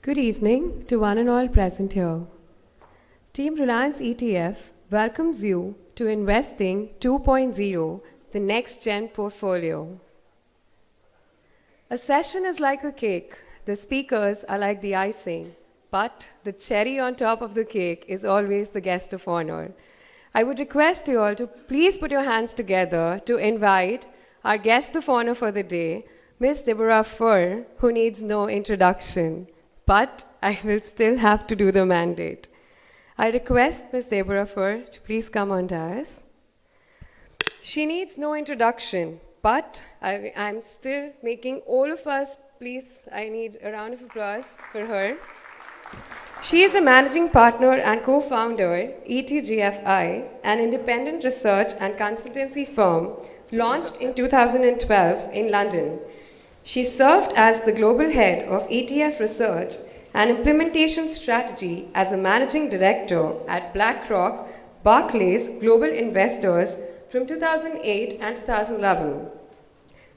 Good evening to one and all present here. Team Reliance ETF welcomes you to Investing 2.0, the next gen portfolio. A session is like a cake. The speakers are like the icing, but the cherry on top of the cake is always the guest of honor. I would request you all to please put your hands together to invite our guest of honor for the day, Ms. Deborah Furr, who needs no introduction. But I will still have to do the mandate. I request Ms. Deborah Furr to please come on dais. She needs no introduction, but I'm still making all of us, please, I need a round of applause for her. She is a managing partner and co-founder, ETGFI, an independent research and consultancy firm launched in 2012 in London. She served as the global head of ETF research and implementation strategy as a managing director at BlackRock, Barclays Global Investors from 2008 and 2011.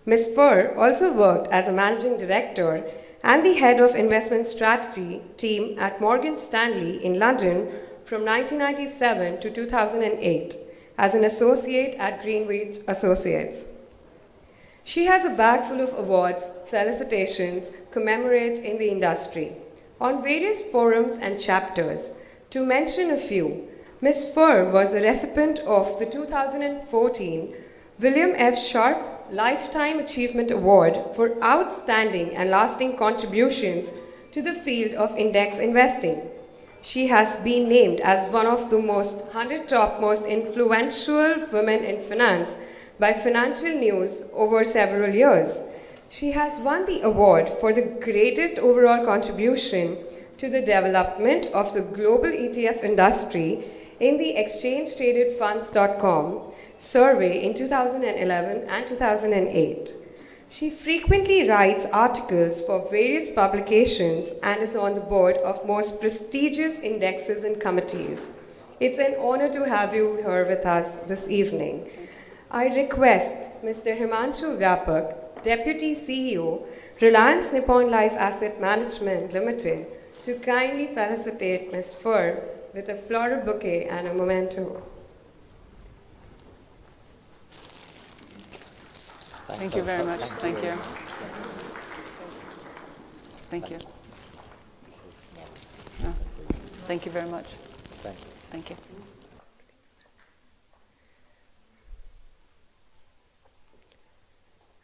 Ms. Furr also worked as a managing director and the head of investment strategy team at Morgan Stanley in London from 1997 to 2008 as an associate at Greenwich Associates. She has a bag full of awards, felicitations, commemorates in the industry, on various forums and chapters. To mention a few, Ms. Furr was the recipient of the 2014 William F. Sharp Lifetime Achievement Award for outstanding and lasting contributions to the field of index investing. She has been named as one of the 100 top most influential women in finance by Financial News over several years. She has won the award for the greatest overall contribution to the development of the global ETF industry in the exchange-traded-funds.com survey in 2011 and 2008. She frequently writes articles for various publications and is on the board of most prestigious indexes and committees. It's an honor to have you here with us this evening. I request Mr. Himanshu Vyapak, Deputy CEO, Reliance Nippon Life Asset Management Limited, to kindly felicitate Ms. Furr with a floral bouquet and a memento. Thank you very much. Thank you. Thank you. Thank you very much. Thank you.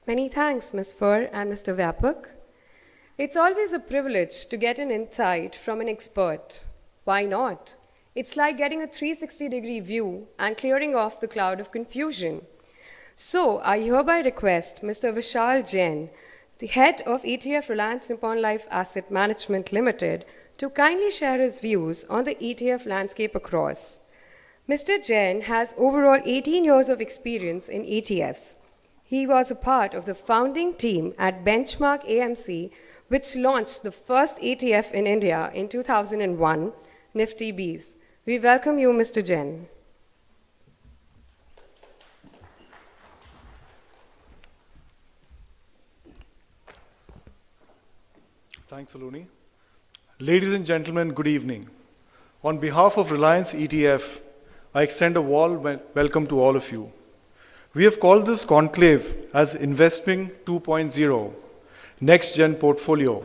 Many thanks, Ms. Furr and Mr. Vyapak. It's always a privilege to get an insight from an expert. Why not? It's like getting a 360-degree view and clearing off the cloud of confusion. So, I hereby request Mr. Vishal Jain, the head of ETF Reliance Nippon Life Asset Management Limited, to kindly share his views on the ETF landscape across. Mr. Jain has overall 18 years of experience in ETFs. He was a part of the founding team at Benchmark AMC, which launched the first ETF in India in 2001, Nifty Bees. We welcome you, Mr. Jain. Thanks, Saloni. Ladies and gentlemen, good evening. On behalf of Reliance ETF, I extend a warm welcome to all of you. We have called this conclave as Investing 2.0, Next Gen Portfolio,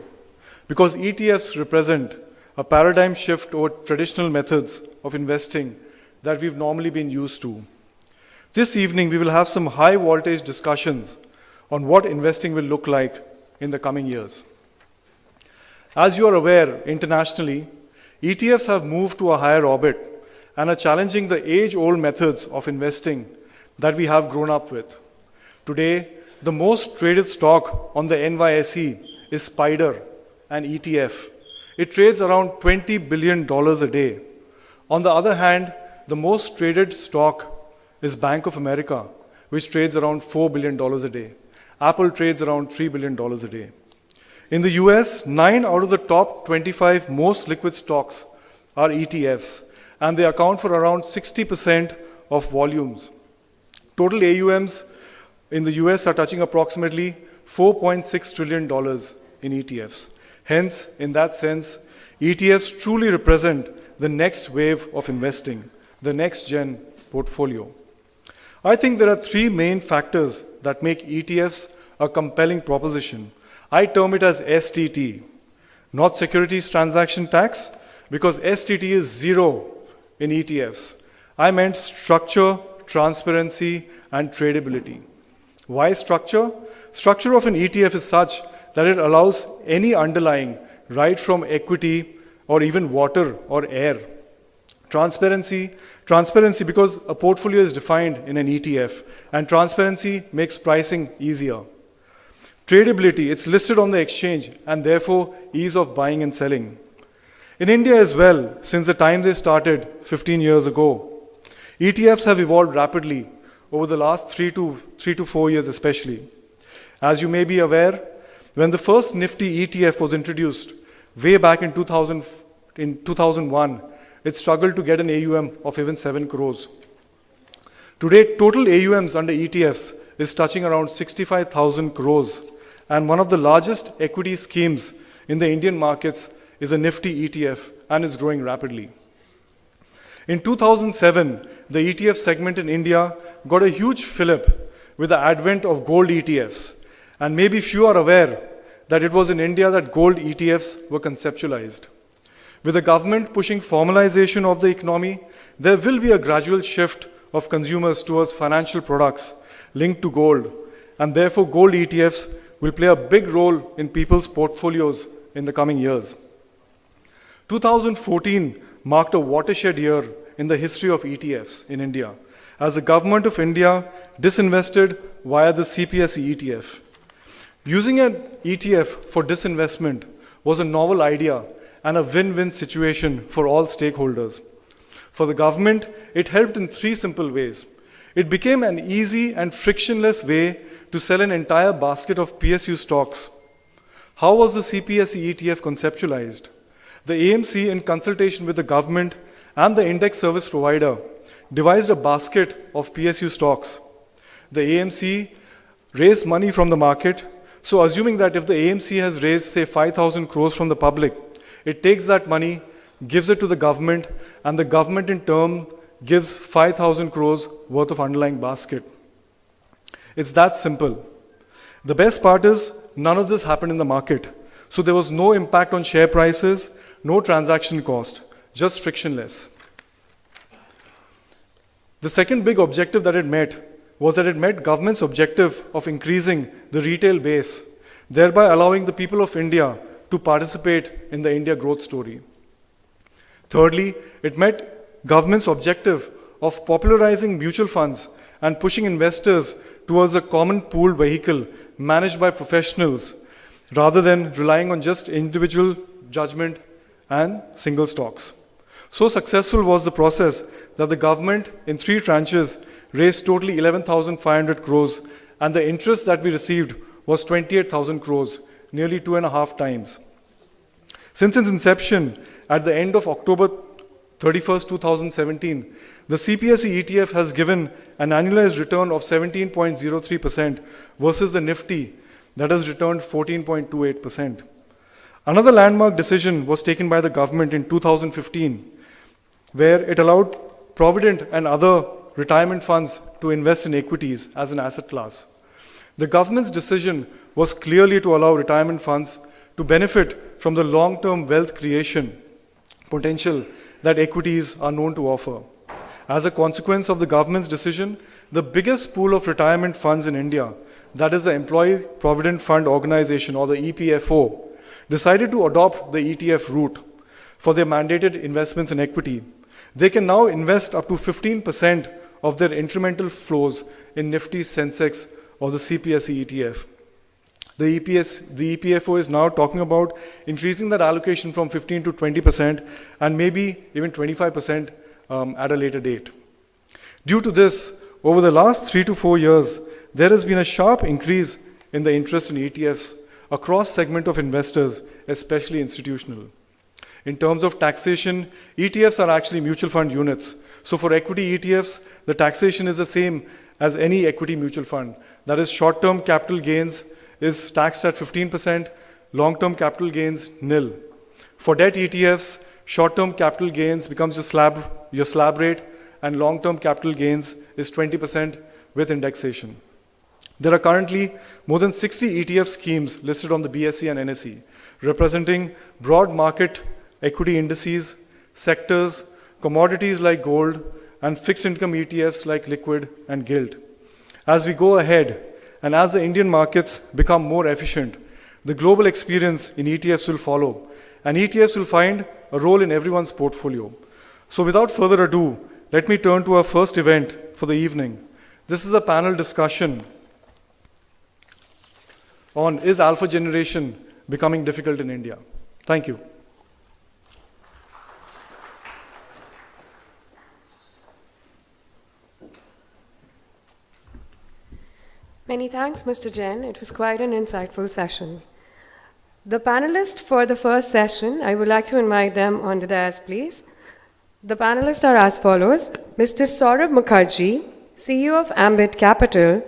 because ETFs represent a paradigm shift over traditional methods of investing that we've normally been used to. This evening, we will have some high voltage discussions on what investing will look like in the coming years. As you are aware, internationally, ETFs have moved to a higher orbit and are challenging the age-old methods of investing that we have grown up with. Today, the most traded stock on the NYSE is SPDR, an ETF. It trades around $20 billion a day. On the other hand, the most traded stock is Bank of America, which trades around $4 billion a day. Apple trades around $3 billion a day. In the US, 9 out of the top 25 most liquid stocks are ETFs, and they account for around 60% of volumes. Total AUMs in the US are touching approximately $4.6 trillion in ETFs. Hence, in that sense, ETFs truly represent the next wave of investing, the next gen portfolio. I think there are three main factors that make ETFs a compelling proposition. I term it as STT, not securities transaction tax, because STT is zero in ETFs. I meant structure, transparency, and tradability. Why structure? Structure of an ETF is such that it allows any underlying, right from equity or even water or air. Transparency because a portfolio is defined in an ETF, and transparency makes pricing easier. Tradability, it's listed on the exchange, and therefore ease of buying and selling. In India as well, since the time they started 15 years ago, ETFs have evolved rapidly over the last 3 to 4 years especially. As you may be aware, when the first Nifty ETF was introduced way back in 2001, it struggled to get an AUM of even 7 crores. Today, total AUMs under ETFs is touching around 65,000 crores, and one of the largest equity schemes in the Indian markets is a Nifty ETF and is growing rapidly. In 2007, the ETF segment in India got a huge fillip with the advent of gold ETFs, and maybe few are aware that it was in India that gold ETFs were conceptualized. With the government pushing formalization of the economy, there will be a gradual shift of consumers towards financial products linked to gold, and therefore gold ETFs will play a big role in people's portfolios in the coming years. 2014 marked a watershed year in the history of ETFs in India, as the government of India disinvested via the CPSE ETF. Using an ETF for disinvestment was a novel idea and a win-win situation for all stakeholders. For the government, it helped in 3 simple ways. It became an easy and frictionless way to sell an entire basket of PSU stocks. How was the CPSE ETF conceptualized? The AMC, in consultation with the government and the index service provider, devised a basket of PSU stocks. The AMC raised money from the market. So assuming that if the AMC has raised, say, 5,000 crores from the public, it takes that money, gives it to the government, and the government in turn gives 5,000 crores worth of underlying basket. It's that simple. The best part is none of this happened in the market. So there was no impact on share prices, no transaction cost, just frictionless. The second big objective that it met was that it met government's objective of increasing the retail base, thereby allowing the people of India to participate in the India growth story. Thirdly, it met government's objective of popularizing mutual funds and pushing investors towards a common pooled vehicle managed by professionals rather than relying on just individual judgment and single stocks. So successful was the process that the government in 3 tranches raised totally 11,500 crores, and the interest that we received was 28,000 crores, nearly 2.5 times. Since its inception, at the end of October 31st, 2017, the CPSE ETF has given an annualized return of 17.03% versus the Nifty that has returned 14.28%. Another landmark decision was taken by the government in 2015, where it allowed Provident and other retirement funds to invest in equities as an asset class. The government's decision was clearly to allow retirement funds to benefit from the long-term wealth creation potential that equities are known to offer. As a consequence of the government's decision, the biggest pool of retirement funds in India, that is the Employee Provident Fund Organization, or the EPFO, decided to adopt the ETF route for their mandated investments in equity. They can now invest up to 15% of their incremental flows in Nifty, Sensex, or the CPSE ETF. The EPFO is now talking about increasing that allocation from 15 to 20% and maybe even 25% at a later date. Due to this, over the last 3 to 4 years, there has been a sharp increase in the interest in ETFs across segment of investors, especially institutional. In terms of taxation, ETFs are actually mutual fund units. So for equity ETFs, the taxation is the same as any equity mutual fund. That is, short-term capital gains is taxed at 15%, long-term capital gains nil. For debt ETFs, short-term capital gains becomes your slab rate, and long-term capital gains is 20% with indexation. There are currently more than 60 ETF schemes listed on the BSE and NSE, representing broad market equity indices, sectors, commodities like gold, and fixed income ETFs like liquid and gilt. As we go ahead, and as the Indian markets become more efficient, the global experience in ETFs will follow, and ETFs will find a role in everyone's portfolio. So without further ado, let me turn to our first event for the evening. This is a panel discussion on is alpha generation becoming difficult in India. Thank you. Many thanks, Mr. Jain. It was quite an insightful session. The panelists for the first session, I would like to invite them on the dais, please. The panelists are as follows: Mr. Saurabh Mukherjea, CEO of Ambit Capital,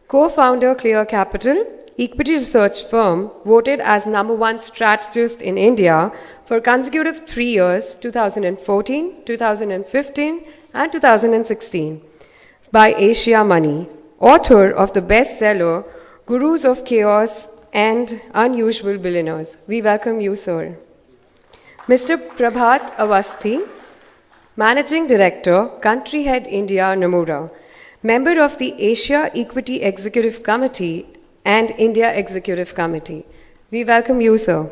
co-founder Clear Capital, equity research firm, voted as #1 strategist in India for consecutive 3 years, 2014, 2015, and 2016, by Asia Money, author of the bestseller Gurus of Chaos and Unusual Billionaires. We welcome you, sir. Mr. Prabhat Awasthi, Managing Director, Country Head India, Nomura, member of the Asia Equity Executive Committee and India Executive Committee. We welcome you, sir.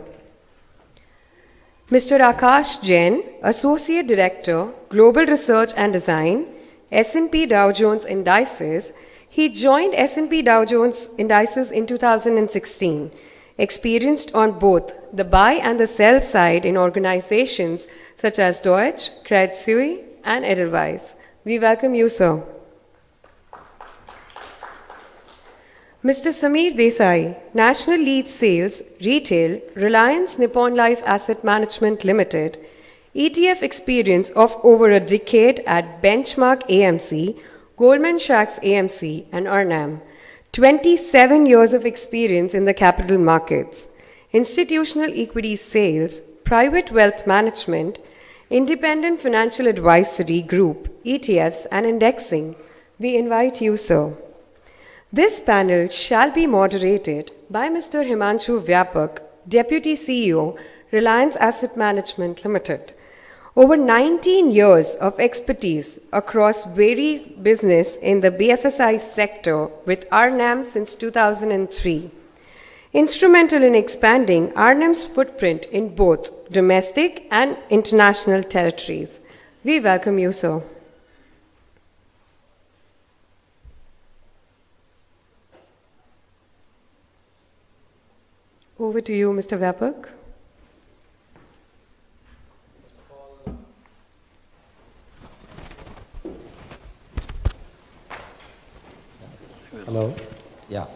Mr. Akash Jain, Associate Director, Global Research and Design, S&P Dow Jones Indices. He joined S&P Dow Jones Indices in 2016, experienced on both the buy and the sell side in organizations such as Deutsche, Credit Suisse, and Edelweiss. We welcome you, sir. Mr. Sameer Desai, National Lead Sales, Retail, Reliance Nippon Life Asset Management Limited, ETF experience of over a decade at Benchmark AMC, Goldman Sachs AMC, and Arnam. 27 years of experience in the capital markets, institutional equity sales, private wealth management, independent financial advisory group, ETFs, and indexing. We invite you, sir. This panel shall be moderated by Mr. Himanshu Vyapak, Deputy CEO, Reliance Asset Management Limited. Over 19 years of expertise across various business in the BFSI sector with Arnam since 2003. Instrumental in expanding Arnam's footprint in both domestic and international territories. We welcome you, sir. Over to you, Mr. Vyapak. Hello. Yeah.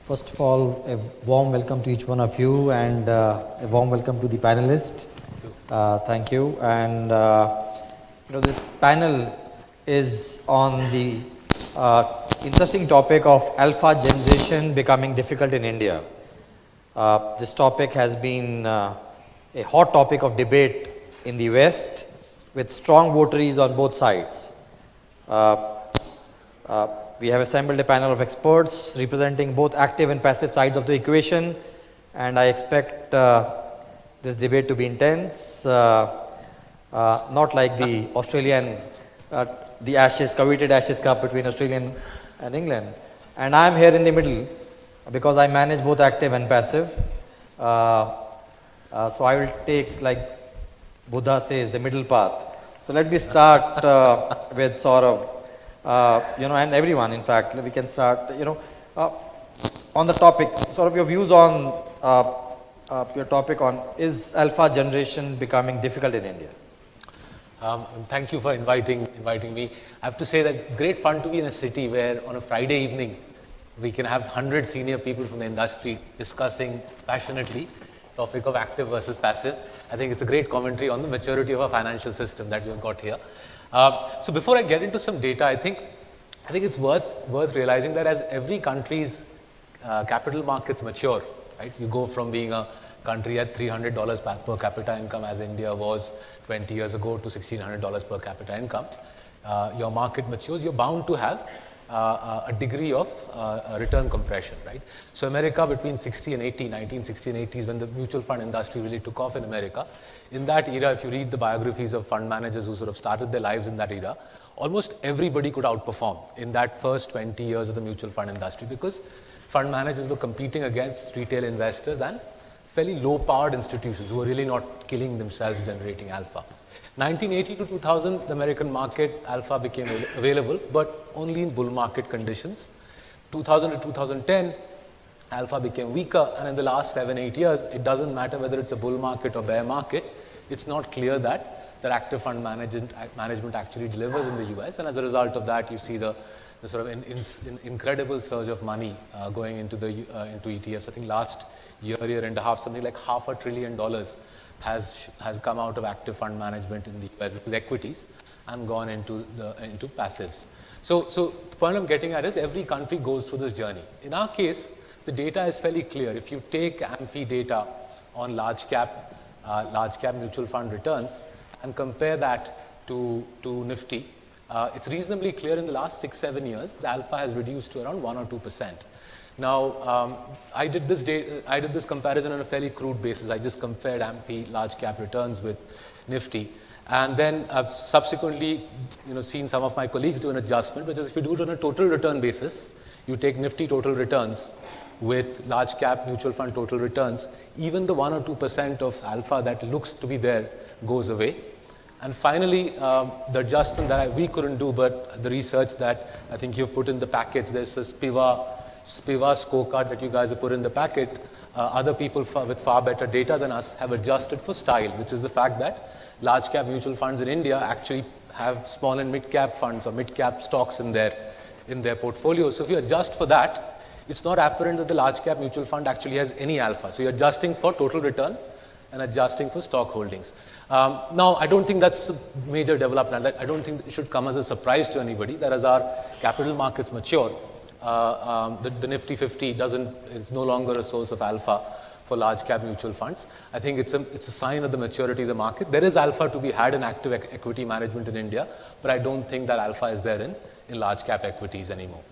First of all, a warm welcome to each one of you, and a warm welcome to the panelists. Thank you. And this panel is on the interesting topic of alpha generation becoming difficult in India. This topic has been a hot topic of debate in the West, with strong votaries on both sides. We have assembled a panel of experts representing both active and passive sides of the equation, and I expect this debate to be intense, not like the Australian, the Ashes, coveted Ashes Cup between Australia and England. And I am here in the middle because I manage both active and passive. So I will take, like Buddha says, the middle path. So let me start with Saurabh. And everyone, in fact, we can start, on the topic, sort of your views on your topic on is alpha generation becoming difficult in India? Thank you for inviting me. I have to say that it's great fun to be in a city where on a Friday evening we can have 100 senior people from the industry discussing passionately topic of active versus passive. I think it's a great commentary on the maturity of our financial system that we've got here. So before I get into some data, I think it's worth realizing that as every country's capital markets mature, right? You go from being a country at $300 per capita income as India was 20 years ago to $1,600 per capita income. Your market matures, you're bound to have a degree of return compression, right? So America between 60 and 80, 1960 and 80s, when the mutual fund industry really took off in America, in that era, if you read the biographies of fund managers who sort of started their lives in that era, almost everybody could outperform in that first 20 years of the mutual fund industry, because fund managers were competing against retail investors and fairly low-powered institutions who were really not killing themselves generating alpha. 1980 to 2000, the American market alpha became available, but only in bull market conditions. 2000 to 2010, alpha became weaker, and in the last 7-8 years, it doesn't matter whether it's a bull market or bear market, it's not clear that active fund management actually delivers in the US, and as a result of that, you see the sort of incredible surge of money going into ETFs. I think last year and a half, something like $500 billion has come out of active fund management in the US, this is equities, and gone into passives. So the point I'm getting at is every country goes through this journey. In our case, the data is fairly clear. If you take AMFI data on large cap mutual fund returns and compare that to Nifty, it's reasonably clear in the last 6-7 years, the alpha has reduced to around 1 or 2%. Now, I did this comparison on a fairly crude basis. I just compared AMFI large cap returns with Nifty. And then I've subsequently seen some of my colleagues do an adjustment, which is if you do it on a total return basis, you take Nifty total returns with large cap mutual fund total returns, even the 1 or 2% of alpha that looks to be there goes away. And finally, the adjustment that we couldn't do, but the research that I think you've put in the package, there's a SPIVA scorecard that you guys have put in the packet. Other people with far better data than us have adjusted for style, which is the fact that large cap mutual funds in India actually have small and mid cap funds or mid cap stocks in their portfolio. So if you adjust for that, it's not apparent that the large cap mutual fund actually has any alpha. So you're adjusting for total return and adjusting for stock holdings. Now, I don't think that's a major development. I don't think it should come as a surprise to anybody that as our capital markets mature, the Nifty 50 is no longer a source of alpha for large cap mutual funds. I think it's a sign of the maturity of the market. There is alpha to be had in active equity management in India, but I don't think that alpha is there in large cap equities anymore.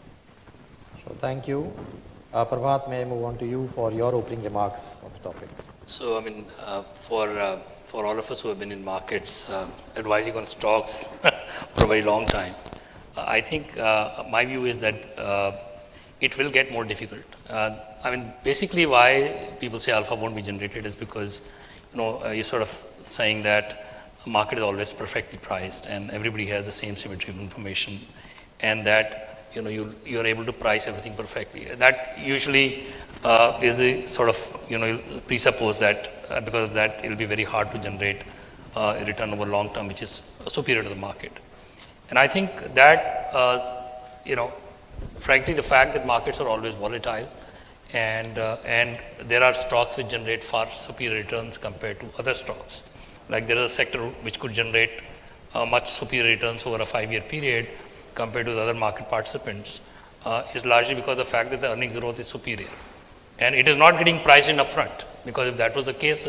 So thank you. Prabhat, may I move on to you for your opening remarks on the topic? So, I mean, for all of us who have been in markets, advising on stocks for a very long time, I think my view is that it will get more difficult. I mean, basically why people say alpha won't be generated is because, you're sort of saying that the market is always perfectly priced and everybody has the same symmetry of information, and that you're able to price everything perfectly. That usually is a sort of, presuppose that because of that, it'll be very hard to generate a return over long term, which is superior to the market. And I think that, frankly, the fact that markets are always volatile and there are stocks which generate far superior returns compared to other stocks. Like there is a sector which could generate much superior returns over a 5-year period compared to the other market participants is largely because of the fact that the earnings growth is superior. And it is not getting priced in upfront, because if that was the case,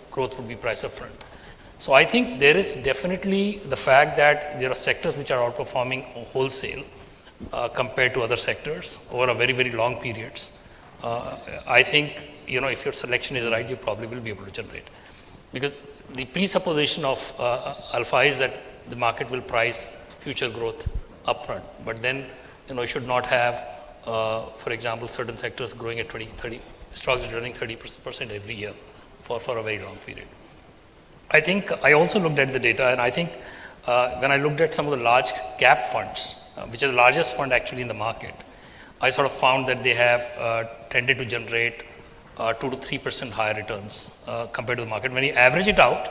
growth would be priced upfront. So I think there is definitely the fact that there are sectors which are outperforming wholesale compared to other sectors over a very, very long periods. I think, if your selection is right, you probably will be able to generate. Because the presupposition of alpha is that the market will price future growth upfront, but then you should not have, for example, certain sectors growing at 30 stocks returning 30% every year for a very long period. I think I also looked at the data, and I think when I looked at some of the large cap funds, which is the largest fund actually in the market, I sort of found that they have tended to generate 2 to 3% higher returns compared to the market. When you average it out,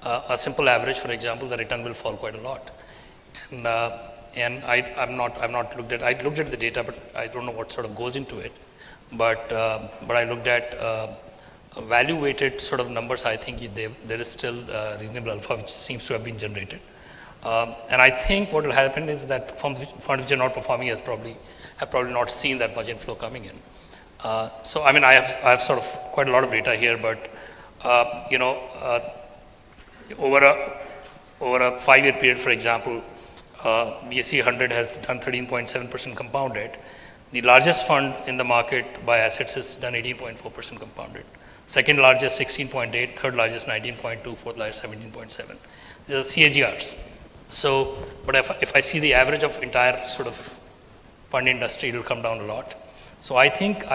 a simple average, for example, the return will fall quite a lot. And I've not looked at. I looked at the data, but I don't know what sort of goes into it. But I looked at value-weighted sort of numbers. I think there is still reasonable alpha which seems to have been generated. And I think what will happen is that funds which are not performing have probably not seen that much inflow coming in. So I mean, I have sort of quite a lot of data here, but over a 5-year period, for example, BSE 100 has done 13.7% compounded. The largest fund in the market by assets has done 18.4% compounded. Second largest 16.8, third largest 19.2, fourth largest 17.7. These are CAGRs. So, but if I see the average of entire sort of fund industry, it will come down a lot. So I think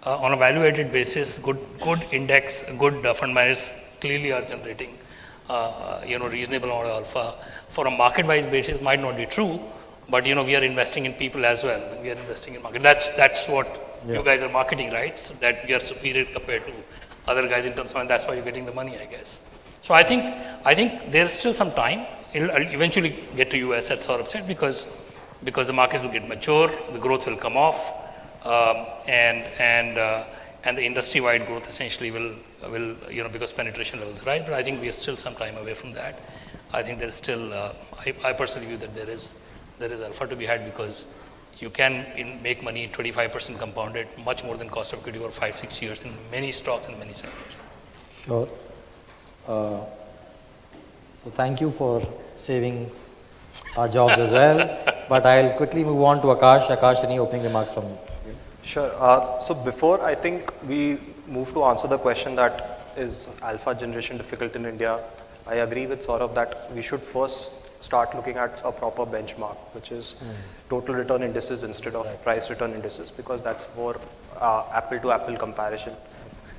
on a value-added basis, good index, good fund managers clearly are generating reasonable amount of alpha. For a market-wise basis, might not be true, but we are investing in people as well. We are investing in market. That's what you guys are marketing, right? So that we are superior compared to other guys in terms of, and that's why you're getting the money, I guess. So I think there's still some time. It'll eventually get to US, as Saurabh said, because the markets will get mature, the growth will come off, and the industry-wide growth essentially will because penetration levels rise. But I think we are still some time away from that. I think there's still, I personally view that there is alpha to be had, because you can make money 25% compounded, much more than cost of equity over 5-6 years in many stocks and many sectors. Sure. So thank you for saving our jobs as well. But I'll quickly move on to Akash. Akash, any opening remarks from you? Sure. So before I think we move to answer the question that is alpha generation difficult in India, I agree with Saurabh that we should first start looking at a proper benchmark, which is total return indices instead of price return indices, because that's more apple to apple comparison.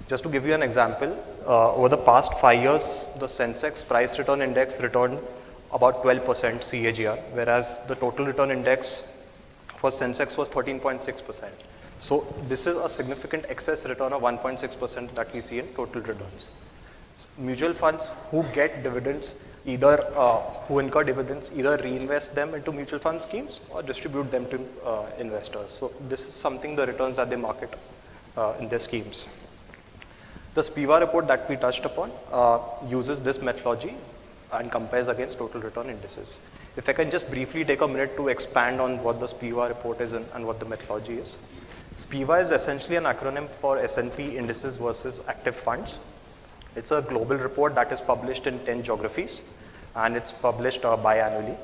Just to give you an example, over the past 5 years, the Sensex price return index returned about 12% CAGR, whereas the total return index for Sensex was 13.6%. So this is a significant excess return of 1.6% that we see in total returns. Mutual funds who get dividends, either who incur dividends, either reinvest them into mutual fund schemes or distribute them to investors. So this is something, the returns that they market in their schemes. The SPIVA report that we touched upon uses this methodology and compares against total return indices. If I can just briefly take a minute to expand on what the SPIVA report is and what the methodology is. SPIVA is essentially an acronym for S&P indices versus active funds. It's a global report that is published in 10 geographies, and it's published biannually.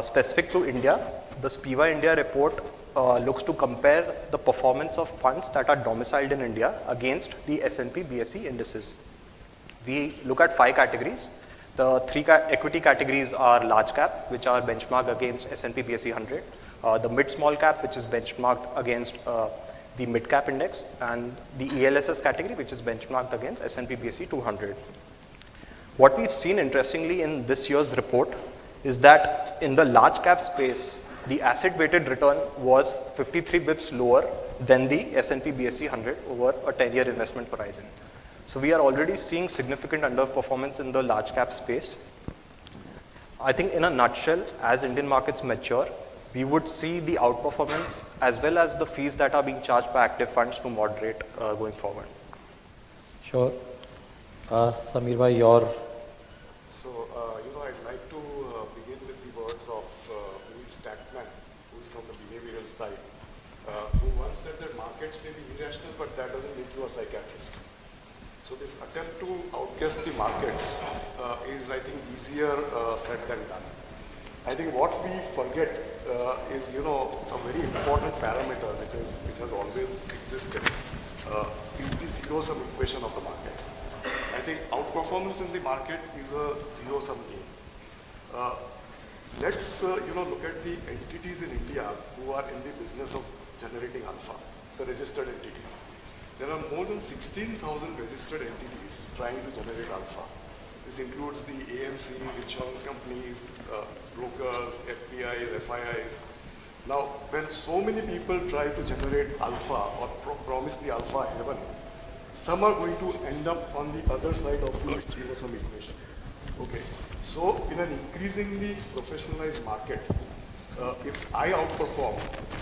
Specific to India, the SPIVA India report looks to compare the performance of funds that are domiciled in India against the S&P BSE indices. We look at 5 categories. The 3 equity categories are large cap, which are benchmarked against S&P BSE 100, the mid-small cap, which is benchmarked against the mid-cap index, and the ELSS category, which is benchmarked against S&P BSE 200. What we've seen interestingly in this year's report is that in the large cap space, the asset weighted return was 53 bips lower than the S&P BSE 100 over a 10-year investment horizon. So we are already seeing significant underperformance in the large cap space. I think in a nutshell, as Indian markets mature, we would see the outperformance as well as the fees that are being charged by active funds to moderate going forward. Sure. Samir bhai, your... So, I'd like to begin with the words of Will Stackman, who's from the behavioral side, who once said that markets may be irrational, but that doesn't make you a psychiatrist. So this attempt to outguess the markets is, I think, easier said than done. I think what we forget is, a very important parameter which has always existed is the zero-sum equation of the market. I think outperformance in the market is a zero-sum game. Let's look at the entities in India who are in the business of generating alpha, the registered entities. There are more than 16,000 registered entities trying to generate alpha. This includes the AMCs, insurance companies, brokers, FPIs, FIIs. Now, when so many people try to generate alpha or promise the alpha heaven, some are going to end up on the other side of the zero-sum equation. Okay. So, in an increasingly professionalized market, if I outperform,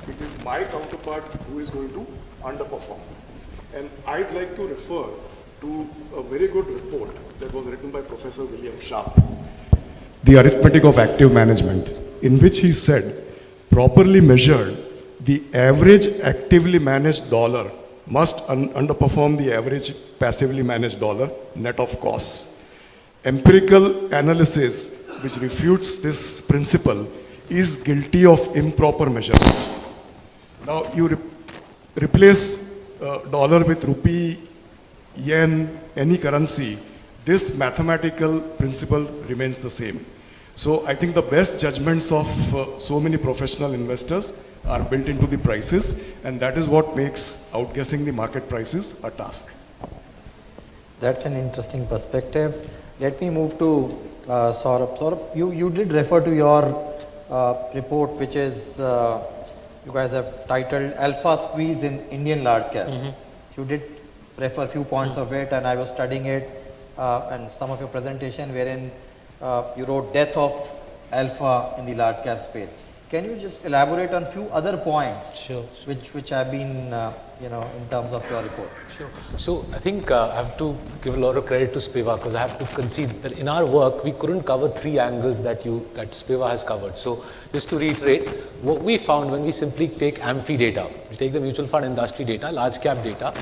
it is my counterpart who is going to underperform. And I'd like to refer to a very good report that was written by Professor William Sharp, The Arithmetic of Active Management, in which he said, properly measured, the average actively managed dollar must underperform the average passively managed dollar net of costs. Empirical analysis which refutes this principle is guilty of improper measurement. Now you replace dollar with rupee, yen, any currency, this mathematical principle remains the same. So I think the best judgments of so many professional investors are built into the prices, and that is what makes outguessing the market prices a task. That's an interesting perspective. Let me move to Saurabh. Saurabh, you did refer to your report, which is you guys have titled Alpha Squeeze in Indian Large Cap. You did refer a few points of it, and I was studying it and some of your presentation wherein you wrote death of alpha in the large cap space. Can you just elaborate on few other points which have been in terms of your report? Sure. So I think I have to give a lot of credit to SPIVA, because I have to concede that in our work we couldn't cover three angles that SPIVA has covered. So just to reiterate, what we found when we simply take AMFI data, we take the mutual fund industry data, large cap data,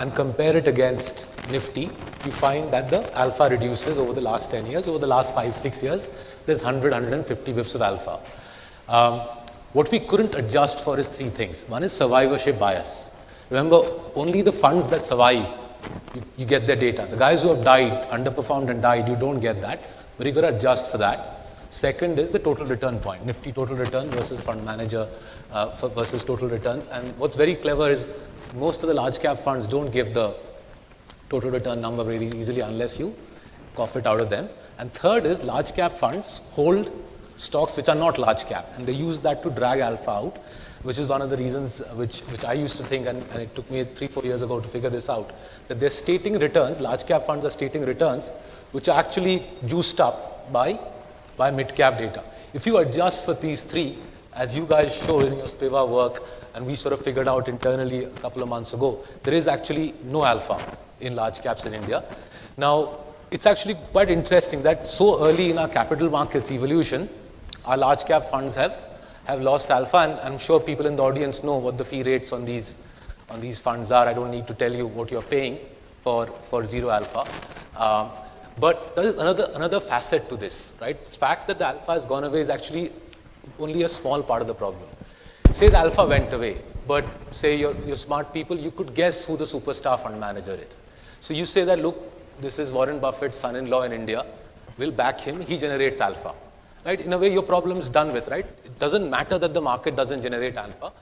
and compare it against Nifty, you find that the alpha reduces over the last 10 years. Over the last 5-6 years, there's 150 bips of alpha. What we couldn't adjust for is three things. One is survivorship bias. Remember, only the funds that survive, you get their data. The guys who have died, underperformed and died, you don't get that, but you got to adjust for that. Second is the total return point, Nifty total return versus fund manager versus total returns. And what's very clever is most of the large cap funds don't give the total return number very easily unless you cough it out of them. And third is large cap funds hold stocks which are not large cap, and they use that to drag alpha out, which is one of the reasons which I used to think, and it took me 3-4 years ago to figure this out, that they're stating returns, large cap funds are stating returns which are actually juiced up by mid cap data. If you adjust for these three, as you guys showed in your SPIVA work, and we sort of figured out internally a couple of months ago, there is actually no alpha in large caps in India. Now, it's actually quite interesting that so early in our capital markets evolution, our large cap funds have lost alpha, and I'm sure people in the audience know what the fee rates on these funds are. I don't need to tell you what you're paying for zero alpha. But there is another facet to this, right? The fact that the alpha has gone away is actually only a small part of the problem. Say the alpha went away, but say you're smart people, you could guess who the superstar fund manager is. So you say that, look, this is Warren Buffett's son-in-law in India, we'll back him, he generates alpha. Right? In a way, your problem is done with, right? It doesn't matter that the market doesn't generate alpha.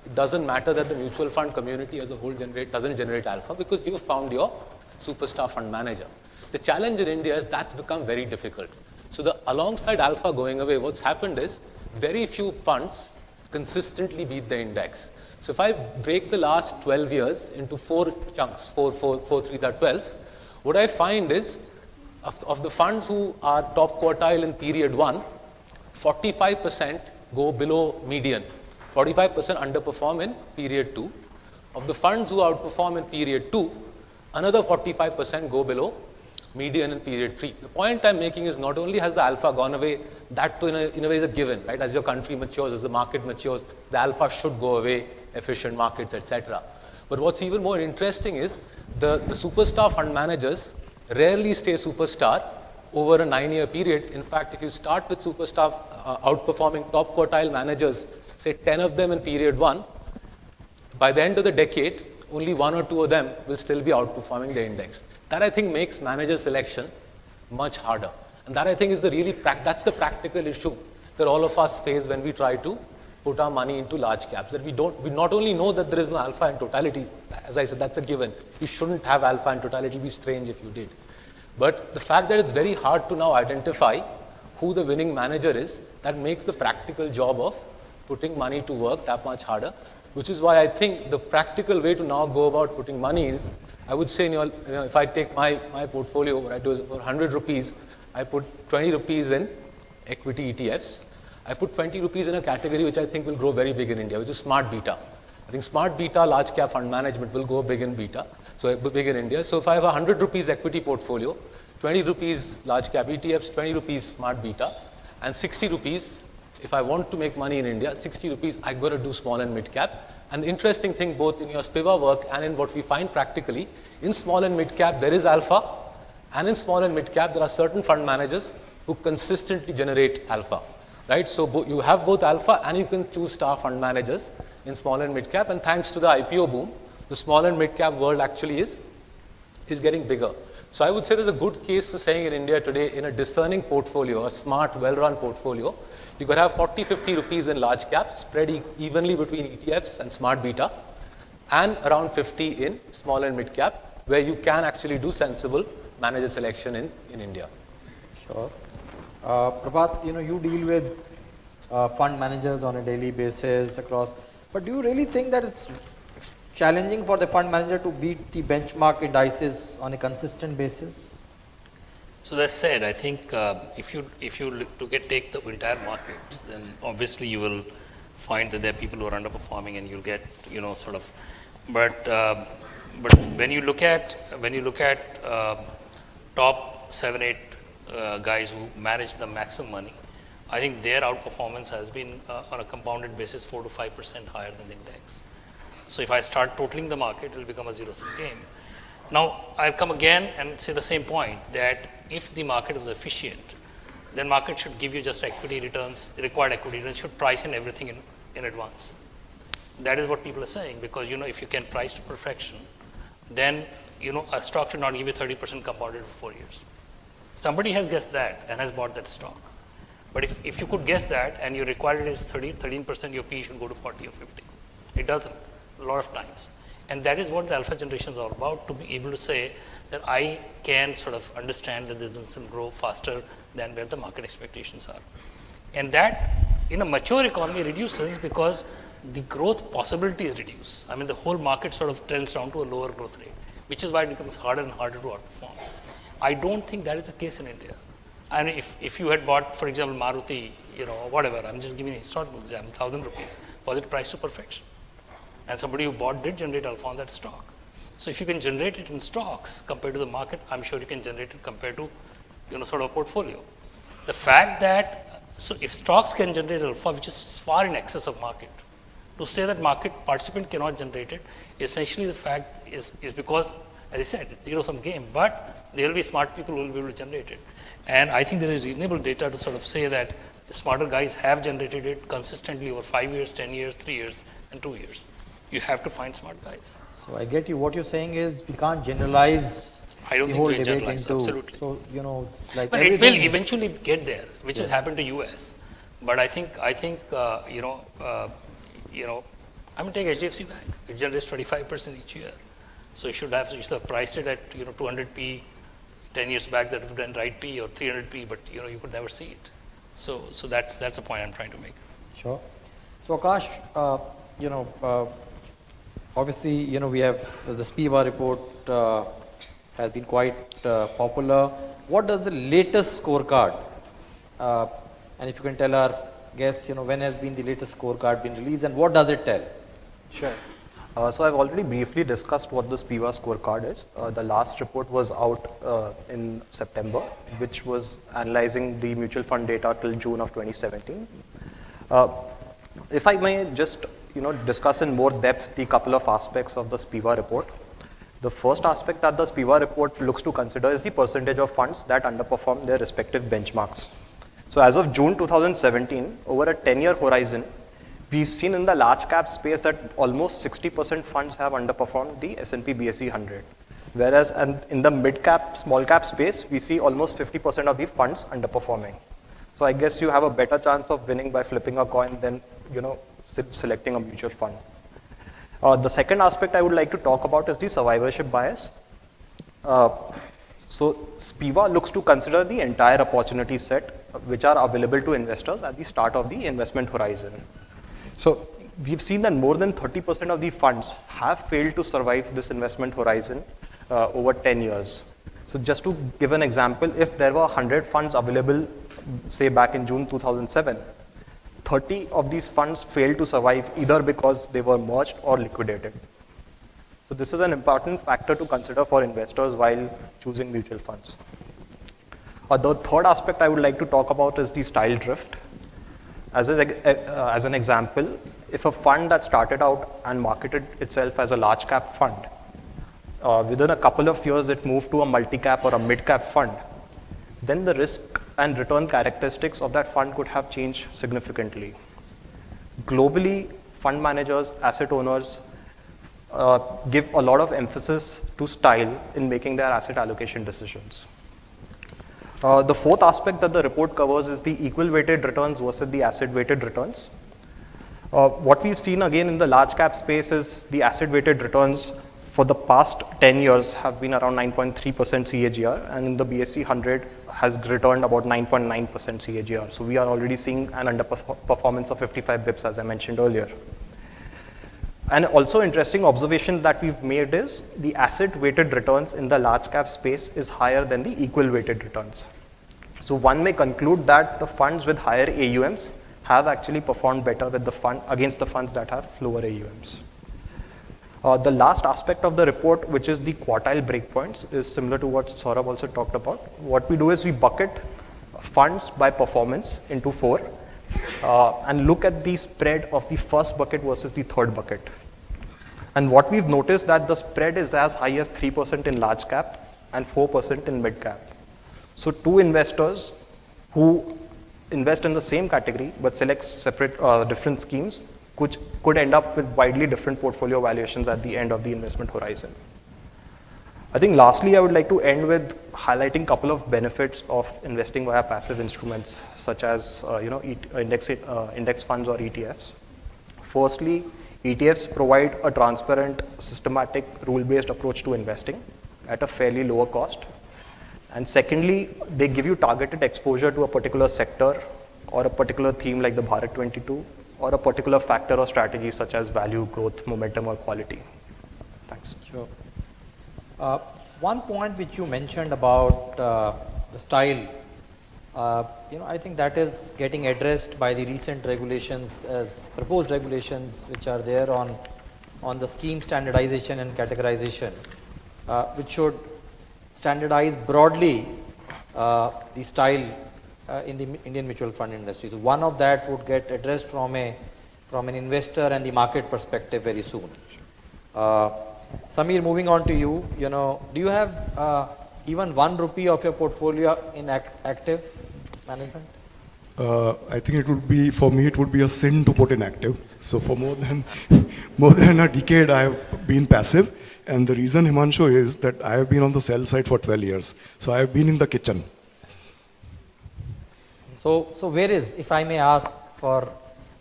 It doesn't matter that the mutual fund community as a whole doesn't generate alpha, because you found your superstar fund manager. The challenge in India is that's become very difficult. So alongside alpha going away, what's happened is very few funds consistently beat the index. So if I break the last 12 years into 4 chunks, 4 threes are 12, what I find is of the funds who are top quartile in period 1, 45% go below median, 45% underperform in period 2. Of the funds who outperform in period 2, another 45% go below median in period 3. The point I'm making is not only has the alpha gone away, that in a way is a given, right? As your country matures, as the market matures, the alpha should go away, efficient markets, etc. But what's even more interesting is the superstar fund managers rarely stay superstar over a 9-year period. In fact, if you start with superstar outperforming top quartile managers, say 10 of them in period 1, by the end of the decade, only 1 or 2 of them will still be outperforming the index. That, I think, makes manager selection much harder. And that, I think, is that's the practical issue that all of us face when we try to put our money into large caps. That we not only know that there is no alpha in totality, as I said, that's a given. You shouldn't have alpha in totality. It would be strange if you did. But the fact that it's very hard to now identify who the winning manager is, that makes the practical job of putting money to work that much harder, which is why I think the practical way to now go about putting money is, I would say, if I take my portfolio, what I do is for 100 rupees, I put 20 rupees in equity ETFs. I put 20 rupees in a category which I think will grow very big in India, which is smart beta. I think smart beta, large cap fund management will go big in beta, so big in India. So if I have a 100 rupees equity portfolio, 20 rupees large cap ETFs, 20 rupees smart beta, and 60 rupees if I want to make money in India, 60 rupees, I got to do small and mid cap. And the interesting thing, both in your SPIVA work and in what we find practically, in small and mid cap, there is alpha. And in small and mid cap, there are certain fund managers who consistently generate alpha, right? So you have both alpha and you can choose star fund managers in small and mid cap. And thanks to the IPO boom, the small and mid cap world actually is getting bigger. So I would say there's a good case for saying in India today, in a discerning portfolio, a smart, well-run portfolio, you could have 40, 50 rupees in large caps spread evenly between ETFs and smart beta, and around 50 in small and mid cap, where you can actually do sensible manager selection in India. Sure. Prabhat, you deal with fund managers on a daily basis across, but do you really think that it's challenging for the fund manager to beat the benchmark indices on a consistent basis? So that said, I think if you take the entire market, then obviously you will find that there are people who are underperforming, and you'll get but when you look at top 7-8 guys who manage the maximum money, I think their outperformance has been on a compounded basis 4 to 5% higher than the index. So if I start totaling the market, it will become a zero-sum game. Now, I'll come again and say the same point, that if the market is efficient, then market should give you just equity returns, required equity returns, should price in everything in advance. That is what people are saying, because if you can price to perfection, then a stock should not give you 30% compounded for 4 years. Somebody has guessed that and has bought that stock. But if you could guess that and you require it as 13%, your P should go to 40 or 50. It doesn't, a lot of times. And that is what the alpha generation is all about, to be able to say that I can sort of understand that the business will grow faster than where the market expectations are. And that, in a mature economy, reduces because the growth possibility is reduced. I mean, the whole market sort of trends down to a lower growth rate, which is why it becomes harder and harder to outperform. I don't think that is the case in India. And if you had bought, for example, Maruti, whatever, I'm just giving a historical example, 1,000 rupees, was it priced to perfection? And somebody who bought did generate alpha on that stock. So if you can generate it in stocks compared to the market, I'm sure you can generate it compared to, sort of a portfolio. The fact that, so if stocks can generate alpha, which is far in excess of market, to say that market participant cannot generate it, essentially the fact is because, as I said, it's zero-sum game, but there will be smart people who will be able to generate it. And I think there is reasonable data to sort of say that smarter guys have generated it consistently over 5 years, 10 years, 3 years, and 2 years. You have to find smart guys. So I get you. What you're saying is we can't generalize I don't the think whole we can debate generalize, into. absolutely. So it's like. But it will eventually get there, which has happened to US. But I think I'm going to take HDFC Bank. It generates 25% each year. So you should have priced it at 200p 10 years back. That would have been right P, or 300p, but you could never see it. So that's the point I'm trying to make. Sure. So Akash, obviously, we have the SPIVA report has been quite popular. What does the latest scorecard, and if you can tell our guests, when has been the latest scorecard been released, and what does it tell? Sure. So I've already briefly discussed what the SPIVA scorecard is. The last report was out in September, which was analyzing the mutual fund data till June of 2017. If I may just discuss in more depth the couple of aspects of the SPIVA report. The first aspect that the SPIVA report looks to consider is the percentage of funds that underperform their respective benchmarks. So as of June 2017, over a 10-year horizon, we've seen in the large cap space that almost 60% funds have underperformed the S&P BSE 100. Whereas in the mid cap, small cap space, we see almost 50% of the funds underperforming. So I guess you have a better chance of winning by flipping a coin than selecting a mutual fund. The second aspect I would like to talk about is the survivorship bias. So SPIVA looks to consider the entire opportunity set which are available to investors at the start of the investment horizon. So we've seen that more than 30% of the funds have failed to survive this investment horizon over 10 years. So just to give an example, if there were 100 funds available, say back in June 2007, 30 of these funds failed to survive either because they were merged or liquidated. So this is an important factor to consider for investors while choosing mutual funds. The third aspect I would like to talk about is the style drift. As an example, if a fund that started out and marketed itself as a large cap fund, within a couple of years it moved to a multi-cap or a mid-cap fund, then the risk and return characteristics of that fund could have changed significantly. Globally, fund managers, asset owners give a lot of emphasis to style in making their asset allocation decisions. The fourth aspect that the report covers is the equal weighted returns versus the asset weighted returns. What we've seen again in the large cap space is the asset weighted returns for the past 10 years have been around 9.3% CAGR, and in the BSE 100 has returned about 9.9% CAGR. So we are already seeing an underperformance of 55 bips, as I mentioned earlier. And also interesting observation that we've made is the asset weighted returns in the large cap space is higher than the equal weighted returns. So one may conclude that the funds with higher AUMs have actually performed better with the fund against the funds that have lower AUMs. The last aspect of the report, which is the quartile breakpoints, is similar to what Saurabh also talked about. What we do is we bucket funds by performance into 4 and look at the spread of the first bucket versus the third bucket. And what we've noticed that the spread is as high as 3% in large cap and 4% in mid cap. So two investors who invest in the same category but select separate different schemes could end up with widely different portfolio valuations at the end of the investment horizon. I think lastly, I would like to end with highlighting a couple of benefits of investing via passive instruments such as index funds or ETFs. Firstly, ETFs provide a transparent, systematic, rule-based approach to investing at a fairly lower cost. And secondly, they give you targeted exposure to a particular sector or a particular theme like the Bharat 22 or a particular factor or strategy such as value, growth, momentum or quality. Thanks. Sure. One point which you mentioned about the style, I think that is getting addressed by the recent regulations as proposed regulations which are there on the scheme standardization and categorization, which should standardize broadly the style in the Indian mutual fund industry. So one of that would get addressed from an investor and the market perspective very soon. Samir, moving on to you, do you have even 1 rupee of your portfolio in active management? I think it would be, for me, it would be a sin to put in active. So for more than a decade, I have been passive. And the reason, Himanshu, is that I have been on the sell side for 12 years. So I have been in the kitchen. So where is, if I may ask for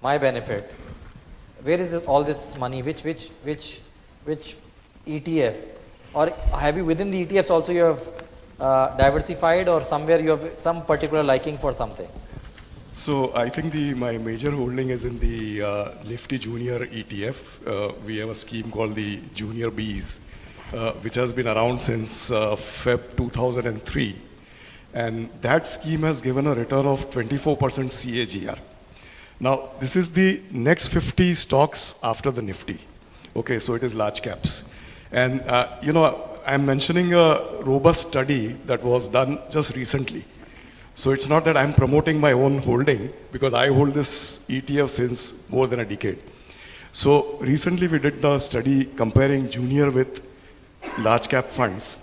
my benefit, where is all this money? Which ETF? Or have you within the ETFs also you have diversified, or somewhere you have some particular liking for something? So I think my major holding is in the Nifty Junior ETF. We have a scheme called the Junior Bs, which has been around since Feb 2003. And that scheme has given a return of 24% CAGR. Now, this is the next 50 stocks after the Nifty. Okay, so it is large caps. And, I'm mentioning a robust study that was done just recently. So it's not that I'm promoting my own holding, because I hold this ETF since more than a decade. So recently we did the study comparing junior with large cap funds.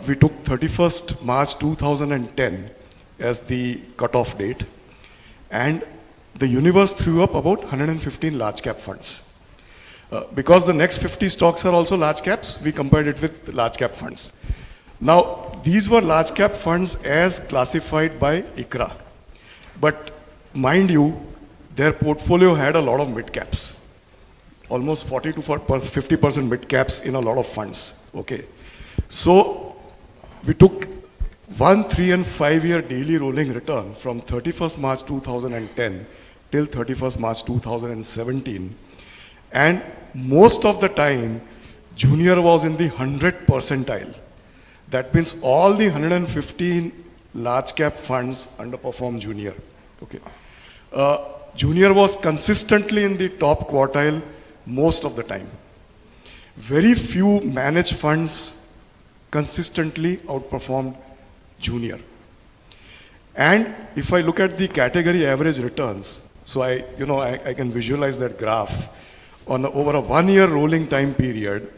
We took 31st March 2010 as the cutoff date, and the universe threw up about 115 large cap funds. Because the next 50 stocks are also large caps, we compared it with large cap funds. Now, these were large cap funds as classified by ICRA. But mind you, their portfolio had a lot of mid caps. Almost 40 to 50% mid caps in a lot of funds. Okay. So we took 1, 3 and 5 year daily rolling return from 31st March 2010 till 31st March 2017. And most of the time, junior was in the 100th percentile. That means all the 115 large cap funds underperformed junior. Okay. Junior was consistently in the top quartile most of the time. Very few managed funds consistently outperformed junior. And if I look at the category average returns, So I can visualize that graph. Over a 1 year rolling time period,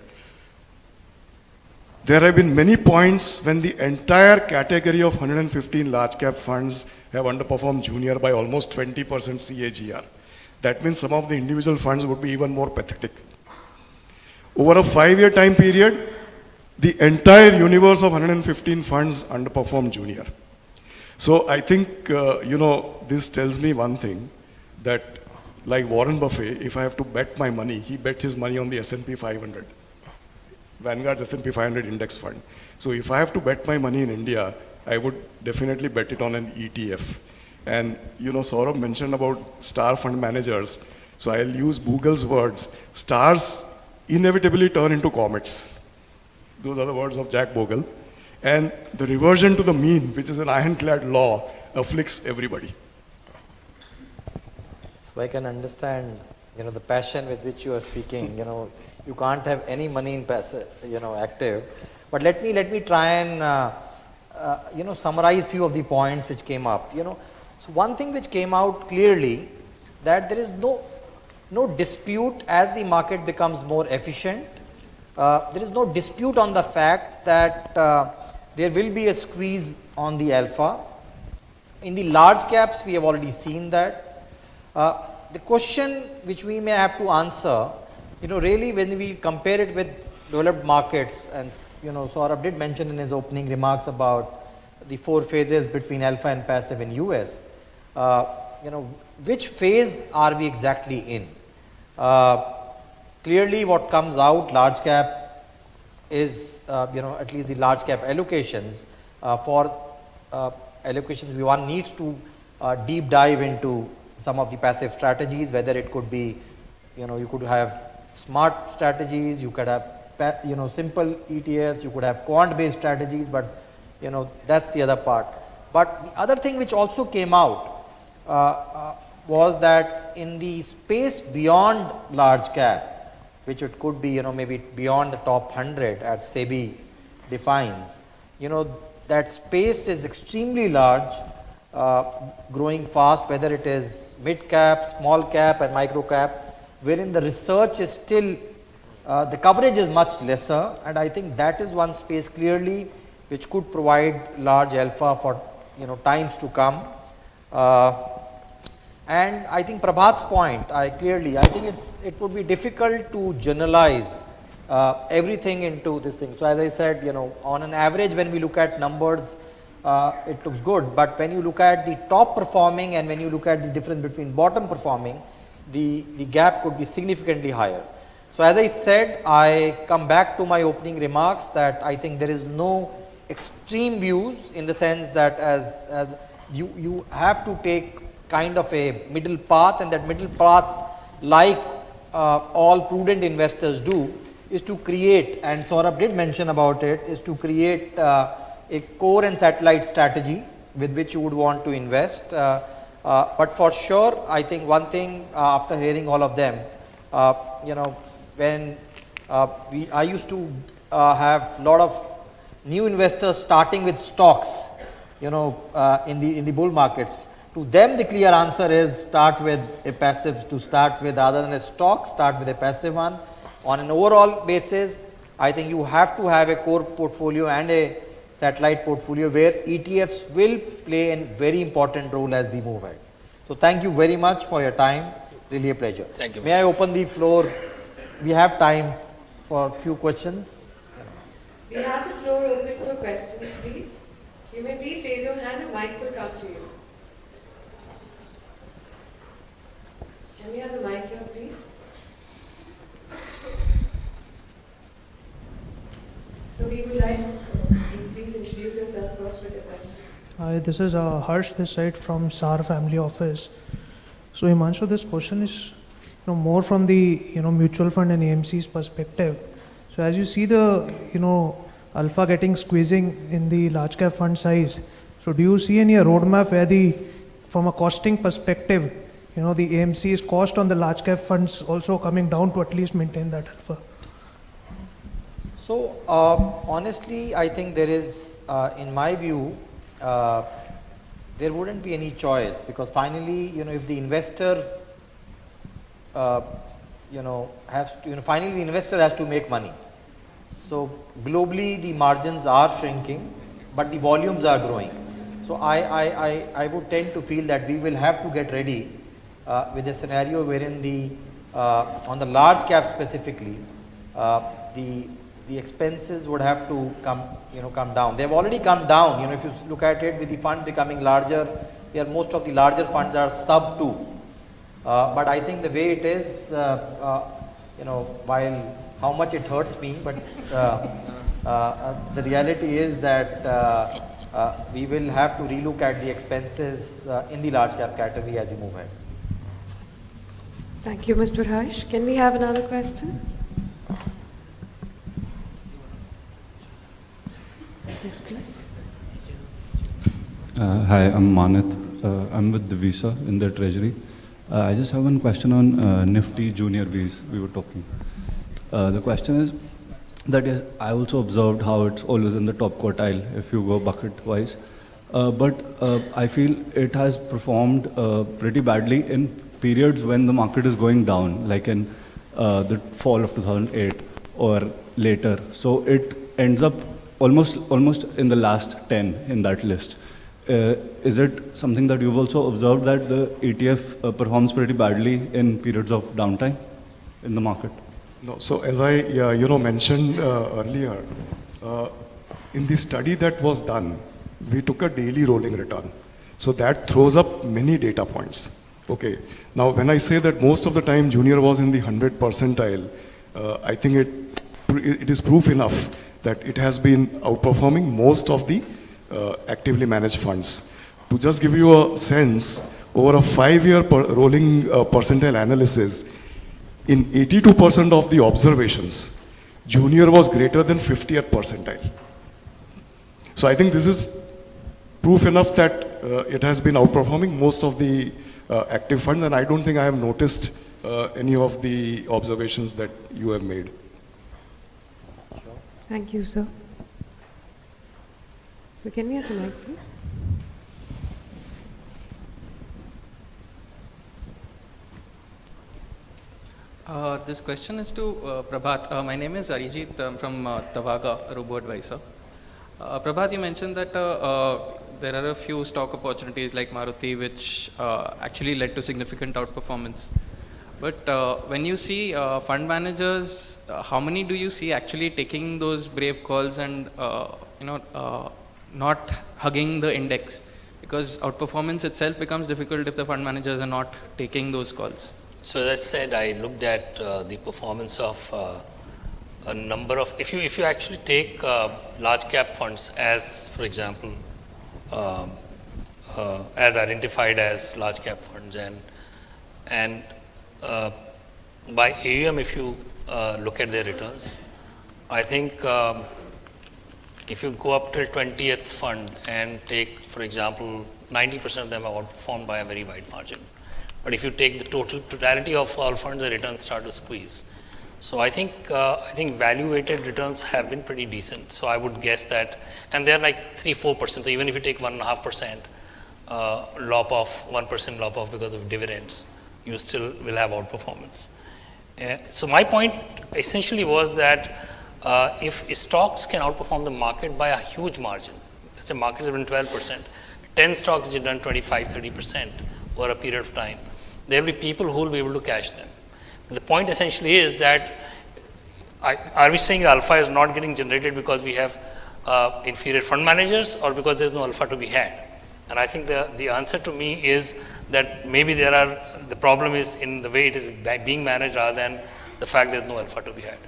there have been many points when the entire category of 115 large cap funds have underperformed junior by almost 20% CAGR. That means some of the individual funds would be even more pathetic. Over a 5-year time period, the entire universe of 115 funds underperformed junior. So I think, this tells me one thing, that like Warren Buffett, if I have to bet my money, he bet his money on the S&P 500, Vanguard's S&P 500 index fund. So if I have to bet my money in India, I would definitely bet it on an ETF. And Saurabh mentioned about star fund managers. So I'll use Google's words. Stars inevitably turn into comets. Those are the words of Jack Bogle. And the reversion to the mean, which is an ironclad law, afflicts everybody. So I can understand, the passion with which you are speaking. You can't have any money in passive, active. But let me try and summarize few of the points which came up. So one thing which came out clearly, that there is no dispute as the market becomes more efficient. There is no dispute on the fact that there will be a squeeze on the alpha. In the large caps, we have already seen that. The question which we may have to answer, really when we compare it with developed markets, and Saurabh did mention in his opening remarks about the 4 phases between alpha and passive in US. Which phase are we exactly in? Clearly what comes out, large cap is, at least the large cap allocations, for allocations one needs to deep dive into some of the passive strategies, whether it could be, you could have smart strategies, you could have, simple ETFs, you could have quant based strategies, but that's the other part. But the other thing which also came out was that in the space beyond large cap, which it could be, maybe beyond the top 100 as SEBI defines, that space is extremely large, growing fast, whether it is mid cap, small cap and micro cap, wherein the research is still, the coverage is much lesser, and I think that is one space clearly which could provide large alpha for times to come. And I think Prabhat's point, I think it would be difficult to generalize everything into this thing. So as I said, on an average when we look at numbers, it looks good, but when you look at the top performing and when you look at the difference between bottom performing, the gap could be significantly higher. So as I said, I come back to my opening remarks that I think there is no extreme views, in the sense that as you have to take kind of a middle path, and that middle path, like all prudent investors do, is to create, and Saurabh did mention about it, is to create a core and satellite strategy with which you would want to invest. But for sure, I think one thing after hearing all of them, when I used to have a lot of new investors starting with stocks, in the bull markets. To them, the clear answer is start with a passive, to start with, rather than a stock, start with a passive one. On an overall basis, I think you have to have a core portfolio and a satellite portfolio where ETFs will play a very important role as we move ahead. So thank you very much for your time. Really a pleasure. Thank you. May I open the floor? We have time for a few questions. We have the floor open for questions, please. You may please raise your hand and mic will come to you. Can we have the mic here, please? So we would like you please introduce yourself first with your question. Hi, this is Harsh this side from SAR Family Office. So Himanshu, this question is more from the mutual fund and AMC's perspective. So as you see the alpha getting squeezing in the large cap fund size, so do you see any roadmap where from a costing perspective, the AMC's cost on the large cap funds also coming down to at least maintain that alpha? So honestly, I think there is, in my view, there wouldn't be any choice, because finally, if the investor, finally the investor has to make money. So globally the margins are shrinking, but the volumes are growing. So I would tend to feel that we will have to get ready with a scenario wherein on the large cap specifically, the expenses would have to come down. They've already come down. If you look at it, with the fund becoming larger, most of the larger funds are sub 2. But I think the way it is, while how much it hurts me, but the reality is that we will have to relook at the expenses in the large cap category as we move ahead. Thank you, Mr. Harsh. Can we have another question? Yes, please. Hi, I'm Manit. I'm with the Visa in the Treasury. I just have one question on Nifty Junior Bs we were talking. The question is that I also observed how it's always in the top quartile if you go bucket wise. But I feel it has performed pretty badly in periods when the market is going down, like in the fall of 2008 or later. So it ends up almost in the last 10 in that list. Is it something that you've also observed, that the ETF performs pretty badly in periods of downtime in the market? No, so as I mentioned earlier, in the study that was done, we took a daily rolling return. So that throws up many data points. Okay. Now, when I say that most of the time Junior was in the 100 percentile, I think it is proof enough that it has been outperforming most of the actively managed funds. To just give you a sense, over a 5-year rolling percentile analysis, in 82% of the observations, Junior was greater than 50th percentile. So I think this is proof enough that it has been outperforming most of the active funds, and I don't think I have noticed any of the observations that you have made. Thank you, sir. So can we have the mic, please? This question is to Prabhat. My name is Arijit. I'm from Tavaga, a robo-advisor. Prabhat, you mentioned that there are a few stock opportunities like Maruti which actually led to significant outperformance. But when you see fund managers, how many do you see actually taking those brave calls and not hugging the index? Because outperformance itself becomes difficult if the fund managers are not taking those calls. So as I said, I looked at the performance of a number of, if you actually take large cap funds as, for example, as identified as large cap funds, and by AUM, if you look at their returns, I think if you go up till 20th fund and take, for example, 90% of them are outperformed by a very wide margin. But if you take the totality of all funds, the returns start to squeeze. So I think value-weighted returns have been pretty decent. So I would guess that, and they're like 3-4%. So even if you take 1.5% lop off, 1% lop off because of dividends, you still will have outperformance. So my point essentially was that if stocks can outperform the market by a huge margin, let's say market has been 12%, 10 stocks which have done 25-30% over a period of time, there will be people who will be able to cash them. The point essentially is that, are we saying alpha is not getting generated because we have inferior fund managers or because there's no alpha to be had? And I think the answer to me is that maybe the problem is in the way it is being managed rather than the fact there's no alpha to be had.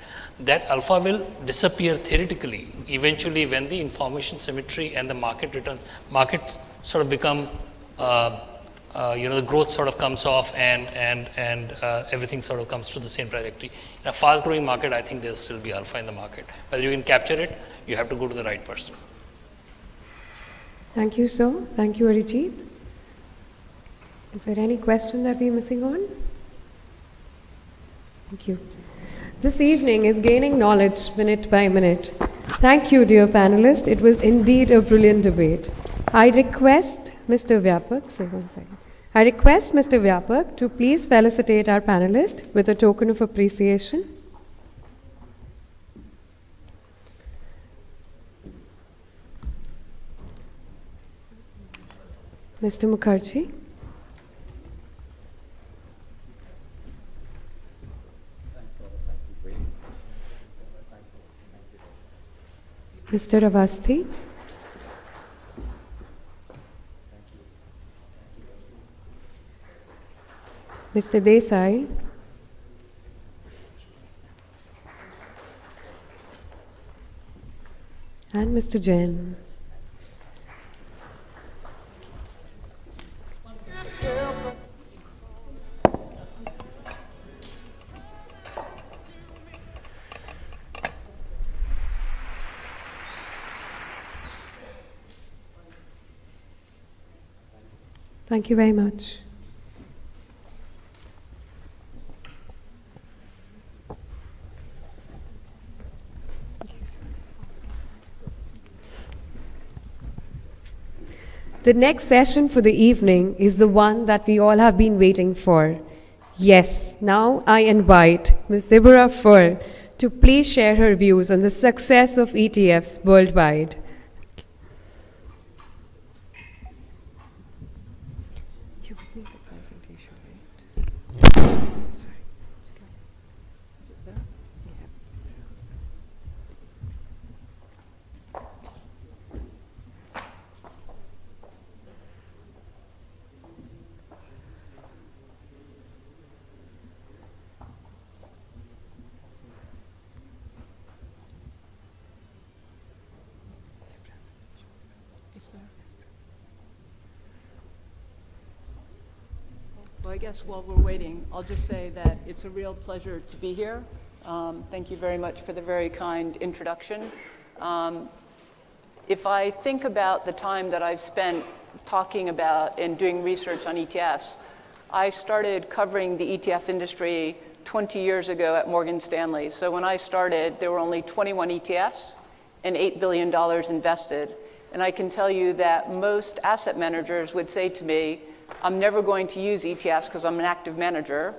That alpha will disappear theoretically eventually when the information symmetry and the markets sort of become the growth sort of comes off and everything sort of comes to the same trajectory. In a fast growing market, I think there'll still be alpha in the market. Whether you can capture it, you have to go to the right person. Thank you, sir. Thank you, Arijit. Is there any question that we're missing on? Thank you. This evening is gaining knowledge minute by minute. Thank you, dear panelists. It was indeed a brilliant debate. I request Mr. Vyapak, so one second. I request Mr. Vyapak to please felicitate our panelist with a token of appreciation. Mr. Mukherjea. Mr. Awasthi. Mr. Desai. And Mr. Jain. Thank you very much. The next session for the evening is the one that we all have been waiting for. Yes, now I invite Ms. Deborah Fur to please share her views on the success of ETFs worldwide. Well, I guess while we're waiting, I'll just say that it's a real pleasure to be here. Thank you very much for the very kind introduction. If I think about the time that I've spent talking about and doing research on ETFs, I started covering the ETF industry 20 years ago at Morgan Stanley. So when I started, there were only 21 ETFs and $8 billion invested. And I can tell you that most asset managers would say to me, I'm never going to use ETFs because I'm an active manager.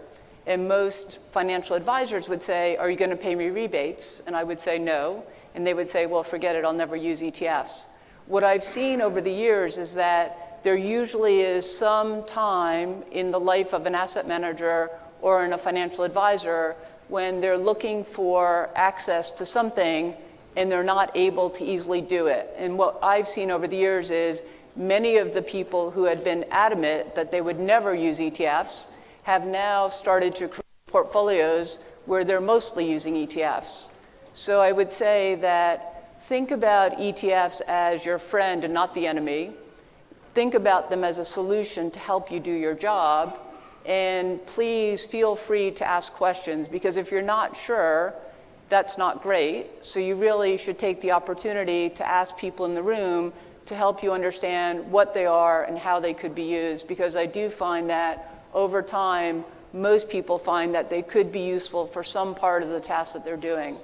And most financial advisors would say, are you going to pay me rebates? And I would say no. And they would say, well, forget it, I'll never use ETFs. What I've seen over the years is that there usually is some time in the life of an asset manager or in a financial advisor when they're looking for access to something and they're not able to easily do it. And what I've seen over the years is many of the people who had been adamant that they would never use ETFs have now started to create portfolios where they're mostly using ETFs. So I would say that think about ETFs as your friend and not the enemy. Think about them as a solution to help you do your job. And please feel free to ask questions, because if you're not sure, that's not great. So you really should take the opportunity to ask people in the room to help you understand what they are and how they could be used, because I do find that over time, most people find that they could be useful for some part of the task that they're doing.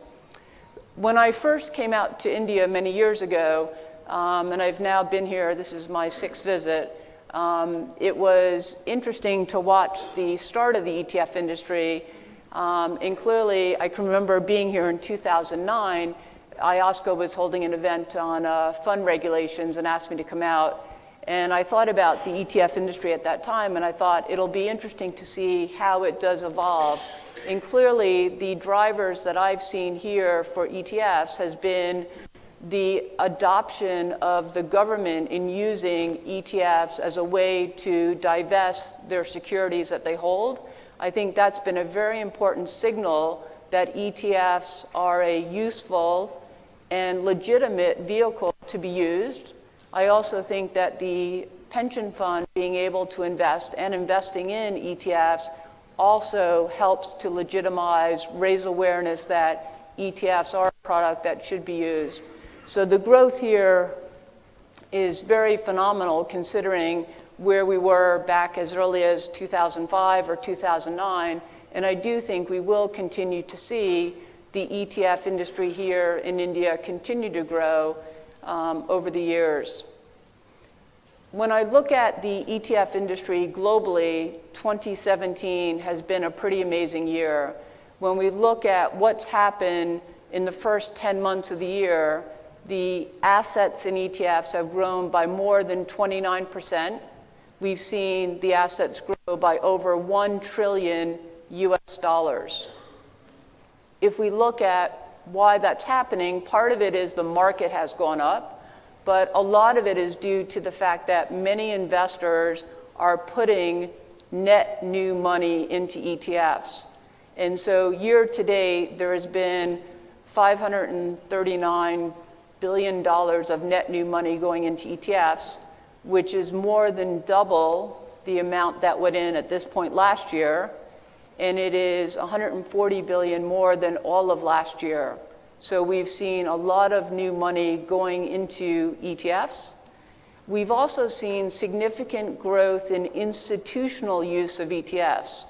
When I first came out to India many years ago, and I've now been here, this is my 6th visit, it was interesting to watch the start of the ETF industry. And clearly, I can remember being here in 2009, IOSCO was holding an event on fund regulations and asked me to come out. And I thought about the ETF industry at that time, and I thought it'll be interesting to see how it does evolve. And clearly, the drivers that I've seen here for ETFs has been the adoption of the government in using ETFs as a way to divest their securities that they hold. I think that's been a very important signal that ETFs are a useful and legitimate vehicle to be used. I also think that the pension fund being able to invest and investing in ETFs also helps to legitimize, raise awareness that ETFs are a product that should be used. So the growth here is very phenomenal considering where we were back as early as 2005 or 2009. And I do think we will continue to see the ETF industry here in India continue to grow over the years. When I look at the ETF industry globally, 2017 has been a pretty amazing year. When we look at what's happened in the first 10 months of the year, the assets in ETFs have grown by more than 29%. We've seen the assets grow by over $1 trillion US. If we look at why that's happening, part of it is the market has gone up, but a lot of it is due to the fact that many investors are putting net new money into ETFs. And so year to date, there has been $539 billion of net new money going into ETFs, which is more than double the amount that went in at this point last year, and it is 140 billion more than all of last year. So we've seen a lot of new money going into ETFs. We've also seen significant growth in institutional use of ETFs.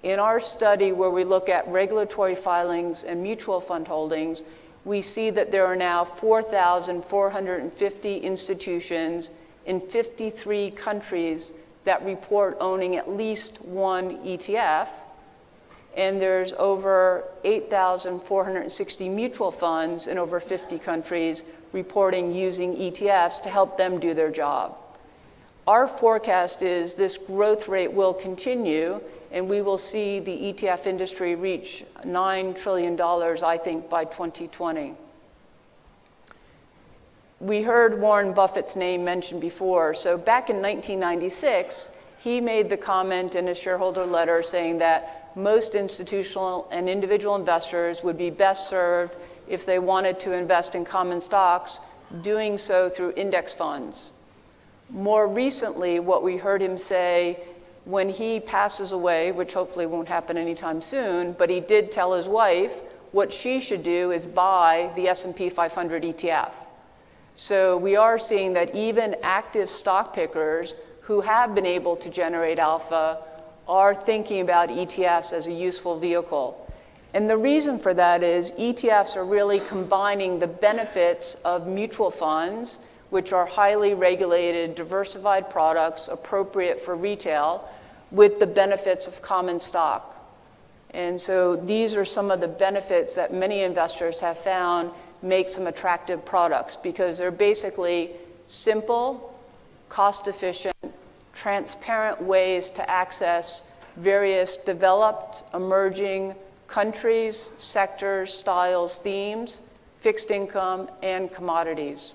In our study where we look at regulatory filings and mutual fund holdings, we see that there are now 4,450 institutions in 53 countries that report owning at least one ETF, and there's over 8,460 mutual funds in over 50 countries reporting using ETFs to help them do their job. Our forecast is this growth rate will continue, and we will see the ETF industry reach $9 trillion, I think, by 2020. We heard Warren Buffett's name mentioned before. So back in 1996, he made the comment in a shareholder letter saying that most institutional and individual investors would be best served if they wanted to invest in common stocks, doing so through index funds. More recently, what we heard him say when he passes away, which hopefully won't happen anytime soon, but he did tell his wife what she should do is buy the S&P 500 ETF. So we are seeing that even active stock pickers who have been able to generate alpha are thinking about ETFs as a useful vehicle. And the reason for that is ETFs are really combining the benefits of mutual funds, which are highly regulated, diversified products appropriate for retail, with the benefits of common stock. And so these are some of the benefits that many investors have found make some attractive products, because they're basically simple, cost-efficient, transparent ways to access various developed, emerging countries, sectors, styles, themes, fixed income, and commodities.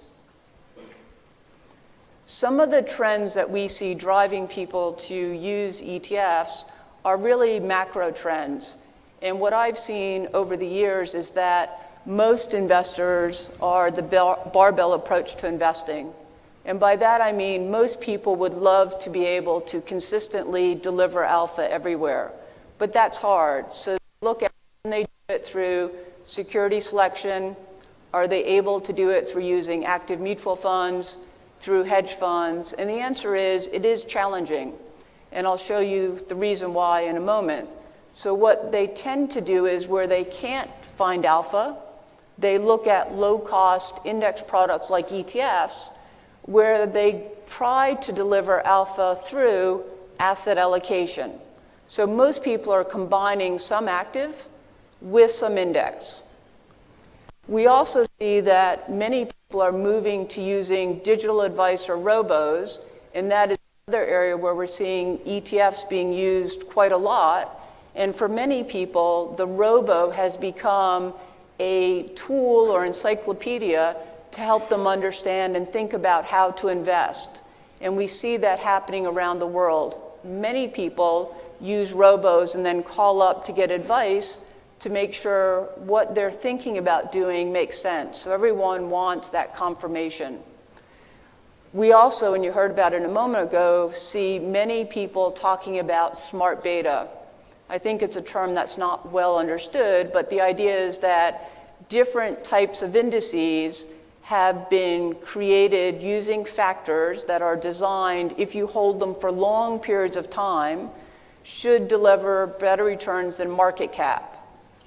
Some of the trends that we see driving people to use ETFs are really macro trends. And what I've seen over the years is that most investors are the barbell approach to investing. And by that I mean most people would love to be able to consistently deliver alpha everywhere. But that's hard. So look at when they do it through security selection. Are they able to do it through using active mutual funds, through hedge funds? And the answer is, it is challenging. And I'll show you the reason why in a moment. So what they tend to do is where they can't find alpha, they look at low-cost index products like ETFs, where they try to deliver alpha through asset allocation. So most people are combining some active with some index. We also see that many people are moving to using digital advice or robos, and that is another area where we're seeing ETFs being used quite a lot. And for many people, the robo has become a tool or encyclopedia to help them understand and think about how to invest. And we see that happening around the world. Many people use robos and then call up to get advice to make sure what they're thinking about doing makes sense. So everyone wants that confirmation. We also, and you heard about it a moment ago, see many people talking about smart beta. I think it's a term that's not well understood, but the idea is that different types of indices have been created using factors that are designed, if you hold them for long periods of time, should deliver better returns than market cap.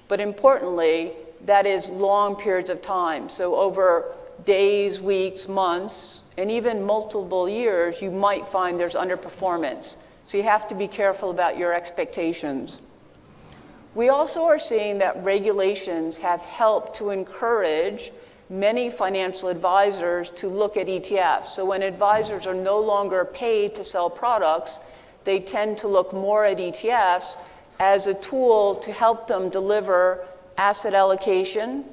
But importantly, that is long periods of time. So over days, weeks, months, and even multiple years, you might find there's underperformance. So you have to be careful about your expectations. We also are seeing that regulations have helped to encourage many financial advisors to look at ETFs. So when advisors are no longer paid to sell products, they tend to look more at ETFs as a tool to help them deliver asset allocation,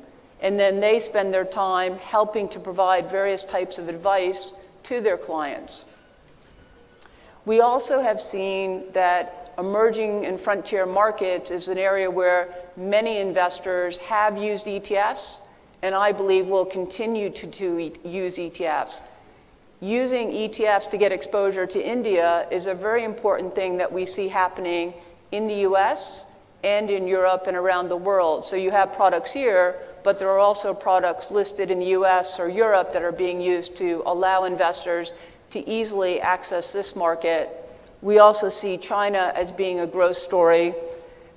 and then they spend their time helping to provide various types of advice to their clients. We also have seen that emerging and frontier markets is an area where many investors have used ETFs, and I believe will continue to use ETFs. Using ETFs to get exposure to India is a very important thing that we see happening in the US and in Europe and around the world. So you have products here, but there are also products listed in the US or Europe that are being used to allow investors to easily access this market. We also see China as being a growth story.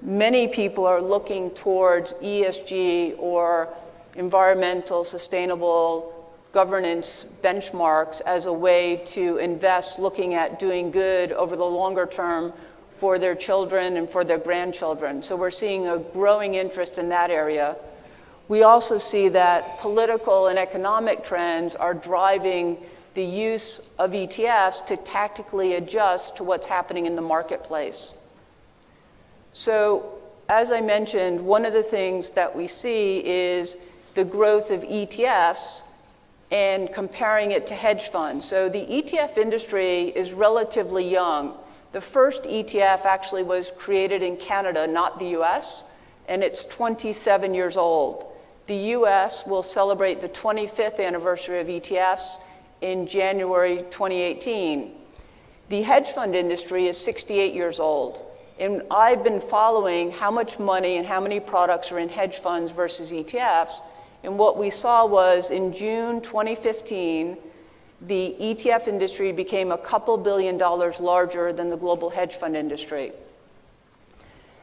Many people are looking towards ESG or environmental, sustainable governance benchmarks as a way to invest, looking at doing good over the longer term for their children and for their grandchildren. So we're seeing a growing interest in that area. We also see that political and economic trends are driving the use of ETFs to tactically adjust to what's happening in the marketplace. So as I mentioned, one of the things that we see is the growth of ETFs and comparing it to hedge funds. So the ETF industry is relatively young. The first ETF actually was created in Canada, not the US, and it's 27 years old. The US will celebrate the 25th anniversary of ETFs in January 2018. The hedge fund industry is 68 years old. And I've been following how much money and how many products are in hedge funds versus ETFs. And what we saw was in June 2015, the ETF industry became a couple $2 billion larger than the global hedge fund industry.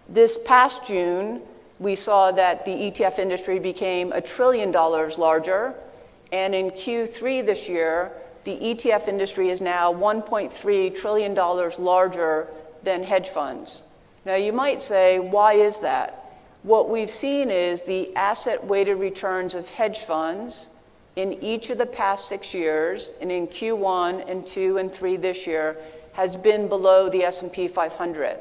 This past June, we saw that the ETF industry became $1 trillion larger. And in Q3 this year, the ETF industry is now $1.3 trillion larger than hedge funds. Now you might say, why is that? What we've seen is the asset-weighted returns of hedge funds in each of the past 6 years, and in Q1 and 2 and 3 this year, has been below the S&P 500.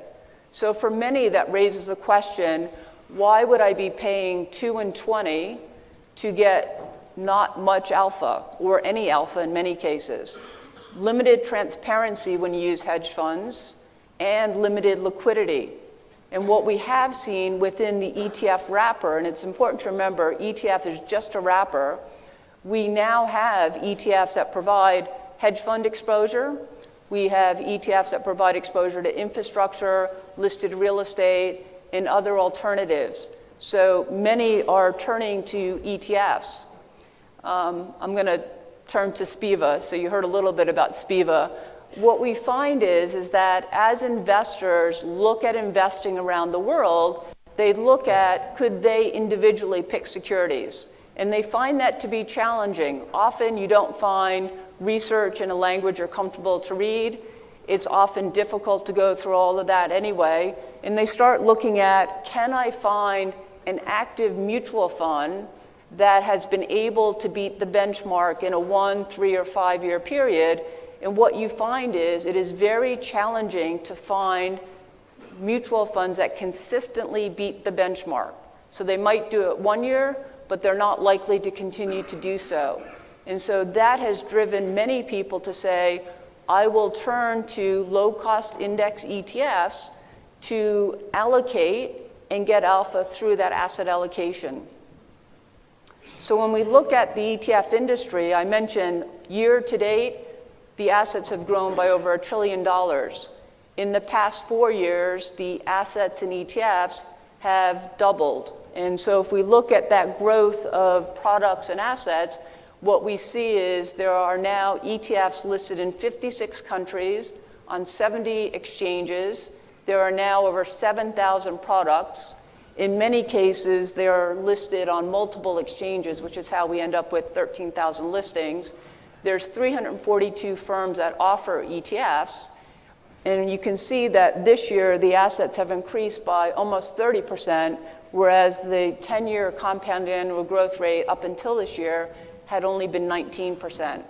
So for many, that raises the question, why would I be paying 2 and 20 to get not much alpha, or any alpha in many cases? Limited transparency when you use hedge funds, and limited liquidity. And what we have seen within the ETF wrapper, and it's important to remember, ETF is just a wrapper, we now have ETFs that provide hedge fund exposure. We have ETFs that provide exposure to infrastructure, listed real estate, and other alternatives. So many are turning to ETFs. I'm going to turn to SPIVA. So you heard a little bit about SPIVA. What we find is that as investors look at investing around the world, they look at, could they individually pick securities? And they find that to be challenging. Often you don't find research in a language you're comfortable to read. It's often difficult to go through all of that anyway. And they start looking at, can I find an active mutual fund that has been able to beat the benchmark in a 1, 3, or 5 year period? And what you find is it is very challenging to find mutual funds that consistently beat the benchmark. So they might do it 1 year, but they're not likely to continue to do so. And so that has driven many people to say, I will turn to low-cost index ETFs to allocate and get alpha through that asset allocation. So when we look at the ETF industry, I mentioned year to date, the assets have grown by over $1 trillion. In the past 4 years, the assets in ETFs have doubled. And so if we look at that growth of products and assets, what we see is there are now ETFs listed in 56 countries on 70 exchanges. There are now over 7,000 products. In many cases, they are listed on multiple exchanges, which is how we end up with 13,000 listings. There's 342 firms that offer ETFs, and you can see that this year the assets have increased by almost 30%, whereas the 10-year compound annual growth rate up until this year had only been 19%.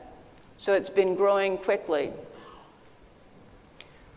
So it's been growing quickly.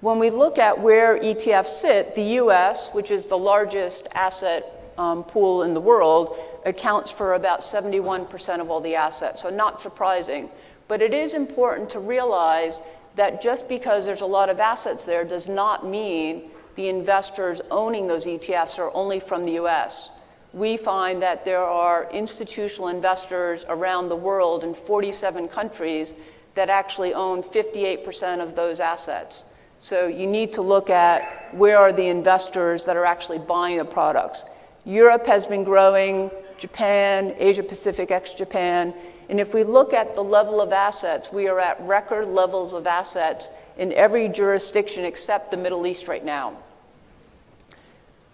When we look at where ETFs sit, the US, which is the largest asset pool in the world, accounts for about 71% of all the assets, so not surprising. But it is important to realize that just because there's a lot of assets there does not mean the investors owning those ETFs are only from the US. We find that there are institutional investors around the world in 47 countries that actually own 58% of those assets. So you need to look at where are the investors that are actually buying the products. Europe has been growing, Japan, Asia Pacific ex-Japan, and if we look at the level of assets, we are at record levels of assets in every jurisdiction except the Middle East right now.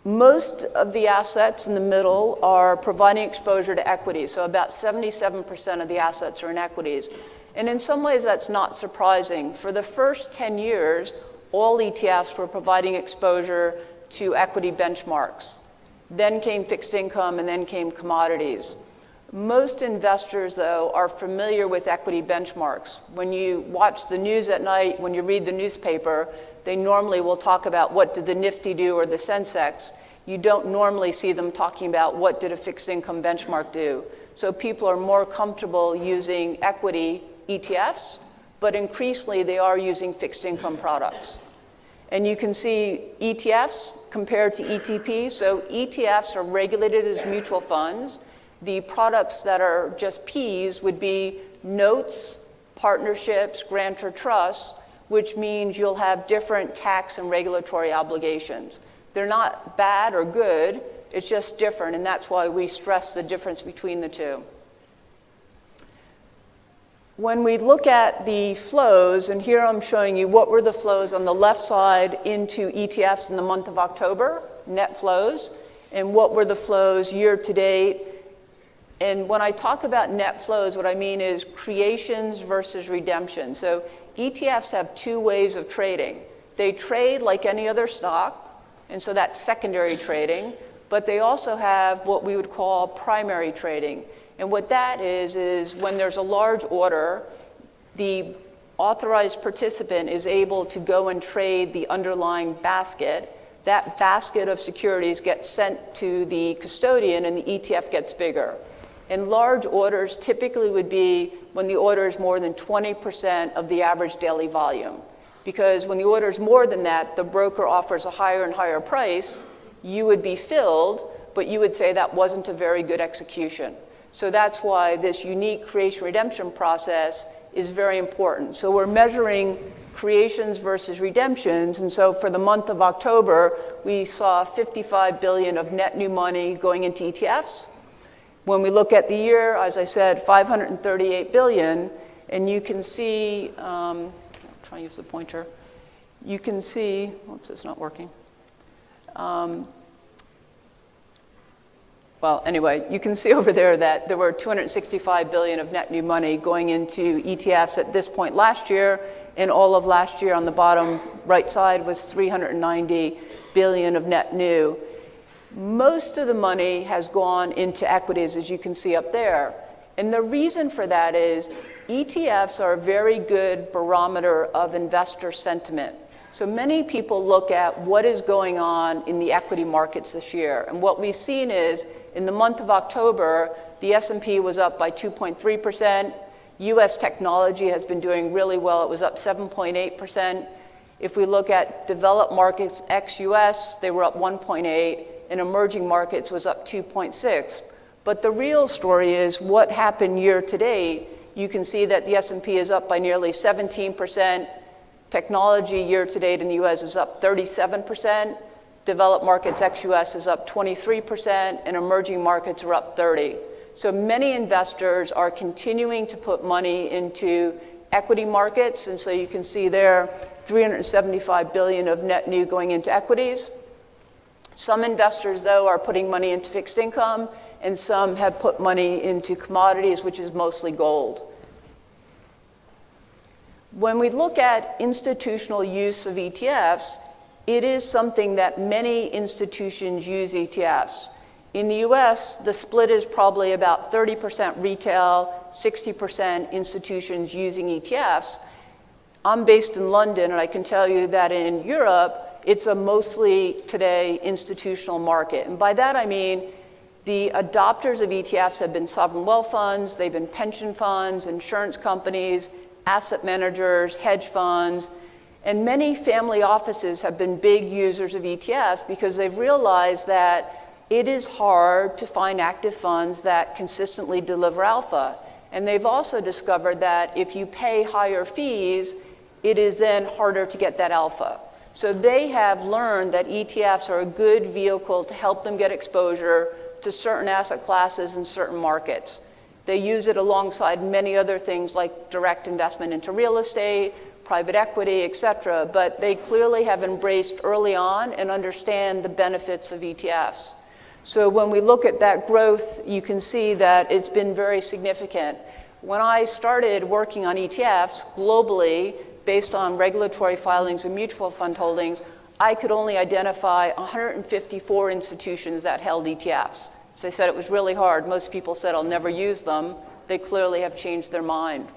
Most of the assets in the middle are providing exposure to equities, so about 77% of the assets are in equities. And in some ways that's not surprising. For the first 10 years, all ETFs were providing exposure to equity benchmarks. Then came fixed income, and then came commodities. Most investors, though, are familiar with equity benchmarks. When you watch the news at night, when you read the newspaper, they normally will talk about what did the Nifty do or the Sensex. You don't normally see them talking about what did a fixed income benchmark do. So people are more comfortable using equity ETFs, but increasingly they are using fixed income products. And you can see ETFs compared to ETPs. So ETFs are regulated as mutual funds. The products that are just Ps would be notes, partnerships, grantor trusts, which means you'll have different tax and regulatory obligations. They're not bad or good, it's just different, and that's why we stress the difference between the two. When we look at the flows, and here I'm showing you what were the flows on the left side into ETFs in the month of October, net flows, and what were the flows year to date. And when I talk about net flows, what I mean is creations versus redemption. So ETFs have two ways of trading. They trade like any other stock, and so that's secondary trading, but they also have what we would call primary trading. And what that is when there's a large order, the authorized participant is able to go and trade the underlying basket. That basket of securities gets sent to the custodian and the ETF gets bigger. And large orders typically would be when the order is more than 20% of the average daily volume. Because when the order is more than that, the broker offers a higher and higher price, you would be filled, but you would say that wasn't a very good execution. So that's why this unique creation redemption process is very important. So we're measuring creations versus redemptions, and so for the month of October, we saw 55 billion of net new money going into ETFs. When we look at the year, as I said, 538 billion, and you can see, I'm trying to use the pointer, you can see, oops, it's not working. Well, anyway, you can see over there that there were 265 billion of net new money going into ETFs at this point last year, and all of last year on the bottom right side was 390 billion of net new. Most of the money has gone into equities, as you can see up there. And the reason for that is ETFs are a very good barometer of investor sentiment. So many people look at what is going on in the equity markets this year. And what we've seen is in the month of October, the S&P was up by 2.3%. US technology has been doing really well. It was up 7.8%. If we look at developed markets ex-US, they were up 1.8%. And emerging markets was up 2.6%. But the real story is what happened year to date. You can see that the S&P is up by nearly 17%. Technology year to date in the US is up 37%. Developed markets ex-US is up 23%, and emerging markets are up 30%. So many investors are continuing to put money into equity markets, and so you can see there 375 billion of net new going into equities. Some investors, though, are putting money into fixed income, and some have put money into commodities, which is mostly gold. When we look at institutional use of ETFs, it is something that many institutions use ETFs. In the US, the split is probably about 30% retail, 60% institutions using ETFs. I'm based in London, and I can tell you that in Europe, it's a mostly today institutional market. And by that I mean the adopters of ETFs have been sovereign wealth funds, they've been pension funds, insurance companies, asset managers, hedge funds, and many family offices have been big users of ETFs because they've realized that it is hard to find active funds that consistently deliver alpha. And they've also discovered that if you pay higher fees, it is then harder to get that alpha. So they have learned that ETFs are a good vehicle to help them get exposure to certain asset classes and certain markets. They use it alongside many other things like direct investment into real estate, private equity, et cetera, but they clearly have embraced early on and understand the benefits of ETFs. So when we look at that growth, you can see that it's been very significant. When I started working on ETFs globally, based on regulatory filings and mutual fund holdings, I could only identify 154 institutions that held ETFs. As I said, it was really hard. Most people said, I'll never use them. They clearly have changed their mind.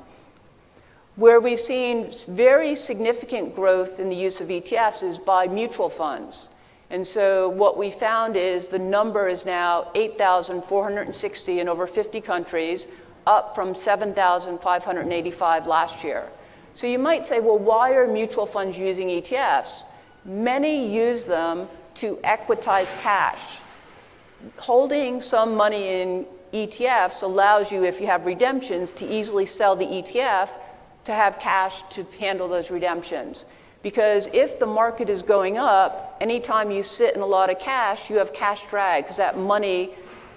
Where we've seen very significant growth in the use of ETFs is by mutual funds. And so what we found is the number is now 8,460 in over 50 countries, up from 7,585 last year. So you might say, well, why are mutual funds using ETFs? Many use them to equitize cash. Holding some money in ETFs allows you, if you have redemptions, to easily sell the ETF to have cash to handle those redemptions. Because if the market is going up, anytime you sit in a lot of cash, you have cash drag, because that money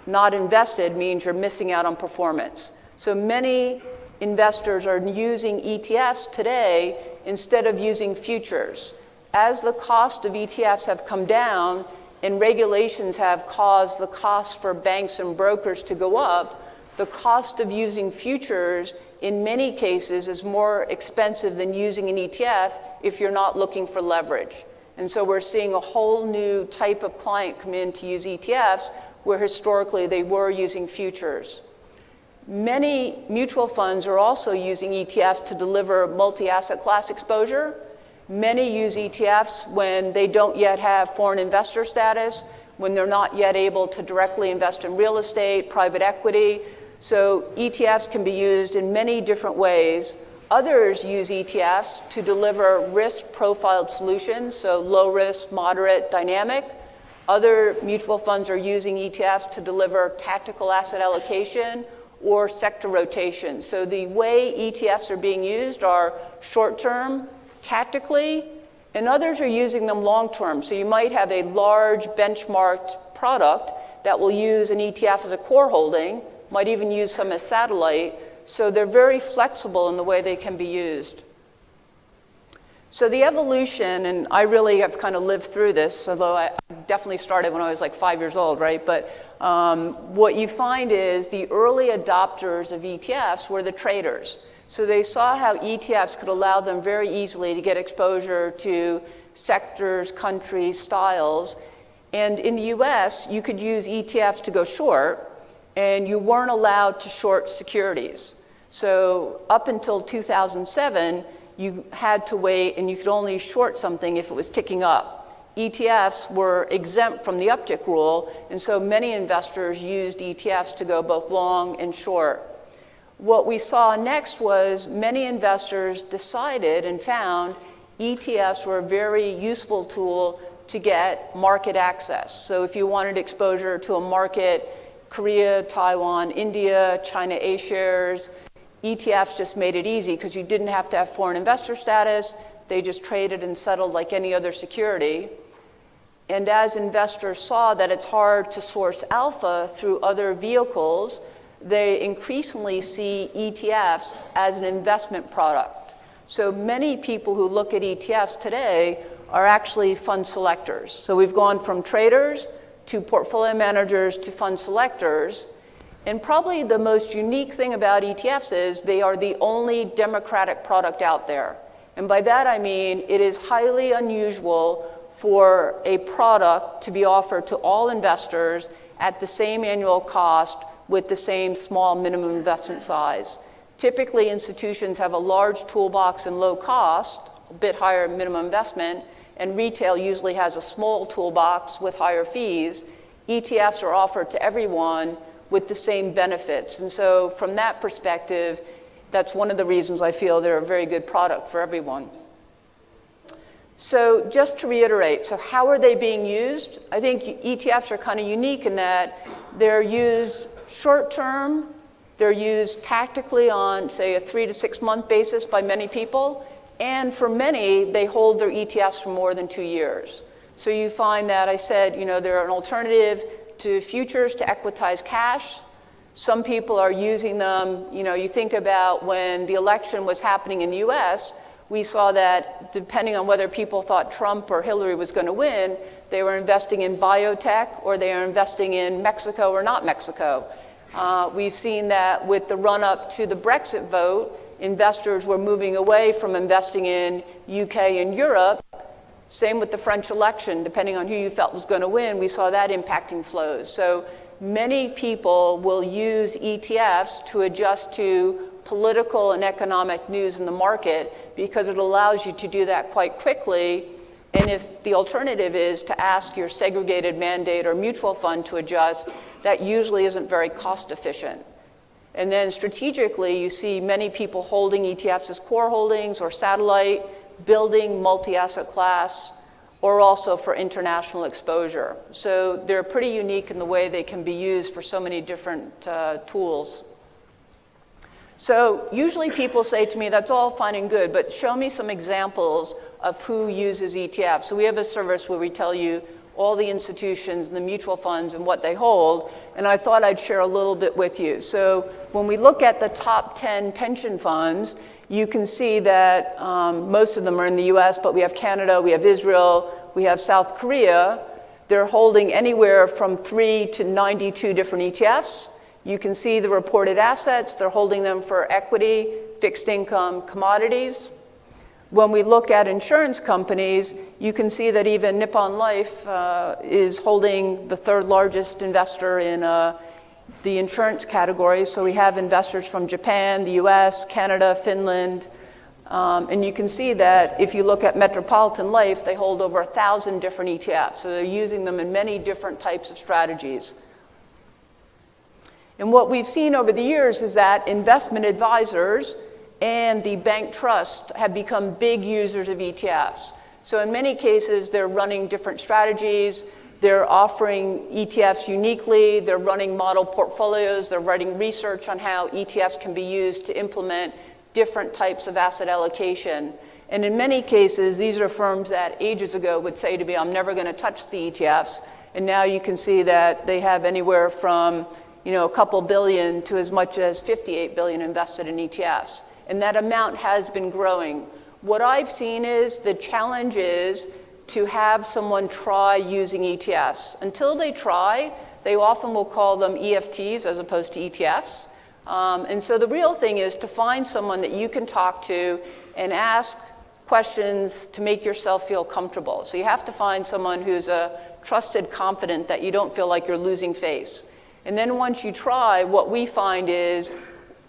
not invested means you're missing out on performance. So many investors are using ETFs today instead of using futures. As the cost of ETFs have come down and regulations have caused the cost for banks and brokers to go up, the cost of using futures in many cases is more expensive than using an ETF if you're not looking for leverage. And so we're seeing a whole new type of client come in to use ETFs where historically they were using futures. Many mutual funds are also using ETFs to deliver multi-asset class exposure. Many use ETFs when they don't yet have foreign investor status, when they're not yet able to directly invest in real estate, private equity. So ETFs can be used in many different ways. Others use ETFs to deliver risk-profiled solutions, so low risk, moderate, dynamic. Other mutual funds are using ETFs to deliver tactical asset allocation or sector rotation. So the way ETFs are being used are short-term, tactically, and others are using them long-term. So you might have a large benchmarked product that will use an ETF as a core holding, might even use some as satellite. So they're very flexible in the way they can be used. So the evolution, and I really have kind of lived through this, although I definitely started when I was like 5 years old, right? But what you find is the early adopters of ETFs were the traders. So they saw how ETFs could allow them very easily to get exposure to sectors, countries, styles. And in the US, you could use ETFs to go short, and you weren't allowed to short securities. So up until 2007, you had to wait, and you could only short something if it was ticking up. ETFs were exempt from the uptick rule, and so many investors used ETFs to go both long and short. What we saw next was many investors decided and found ETFs were a very useful tool to get market access. So if you wanted exposure to a market, Korea, Taiwan, India, China A shares, ETFs just made it easy because you didn't have to have foreign investor status. They just traded and settled like any other security. And as investors saw that it's hard to source alpha through other vehicles, they increasingly see ETFs as an investment product. So many people who look at ETFs today are actually fund selectors. So we've gone from traders to portfolio managers to fund selectors. And probably the most unique thing about ETFs is they are the only democratic product out there. And by that I mean it is highly unusual for a product to be offered to all investors at the same annual cost with the same small minimum investment size. Typically, institutions have a large toolbox and low cost, a bit higher minimum investment, and retail usually has a small toolbox with higher fees. ETFs are offered to everyone with the same benefits. And so from that perspective, that's one of the reasons I feel they're a very good product for everyone. So just to reiterate, so how are they being used? I think ETFs are kind of unique in that they're used short-term, they're used tactically on, say, a 3 to 6 month basis by many people, and for many, they hold their ETFs for more than 2 years. So you find that I said, they're an alternative to futures to equitize cash. Some people are using them, you think about when the election was happening in the US, we saw that depending on whether people thought Trump or Hillary was going to win, they were investing in biotech or they are investing in Mexico or not Mexico. We've seen that with the run-up to the Brexit vote, investors were moving away from investing in UK and Europe. Same with the French election, depending on who you felt was going to win, we saw that impacting flows. So many people will use ETFs to adjust to political and economic news in the market because it allows you to do that quite quickly. And if the alternative is to ask your segregated mandate or mutual fund to adjust, that usually isn't very cost efficient. And then strategically, you see many people holding ETFs as core holdings or satellite, building multi-asset class, or also for international exposure. So they're pretty unique in the way they can be used for so many different tools. So usually people say to me, that's all fine and good, but show me some examples of who uses ETFs. So we have a service where we tell you all the institutions and the mutual funds and what they hold, and I thought I'd share a little bit with you. So when we look at the top 10 pension funds, you can see that most of them are in the US, but we have Canada, we have Israel, we have South Korea. They're holding anywhere from 3 to 92 different ETFs. You can see the reported assets. They're holding them for equity, fixed income, commodities. When we look at insurance companies, you can see that even Nippon Life is holding the third largest investor in the insurance category. So we have investors from Japan, the US, Canada, Finland. And you can see that if you look at Metropolitan Life, they hold over 1,000 different ETFs. So they're using them in many different types of strategies. And what we've seen over the years is that investment advisors and the bank trust have become big users of ETFs. So in many cases, they're running different strategies. They're offering ETFs uniquely. They're running model portfolios. They're writing research on how ETFs can be used to implement different types of asset allocation. And in many cases, these are firms that ages ago would say to me, I'm never going to touch the ETFs. And now you can see that they have anywhere from a couple billion to as much as 58 billion invested in ETFs. And that amount has been growing. What I've seen is the challenge is to have someone try using ETFs. Until they try, they often will call them EFTs as opposed to ETFs. And so the real thing is to find someone that you can talk to and ask questions to make yourself feel comfortable. So you have to find someone who's a trusted confidant that you don't feel like you're losing face. And then once you try, what we find is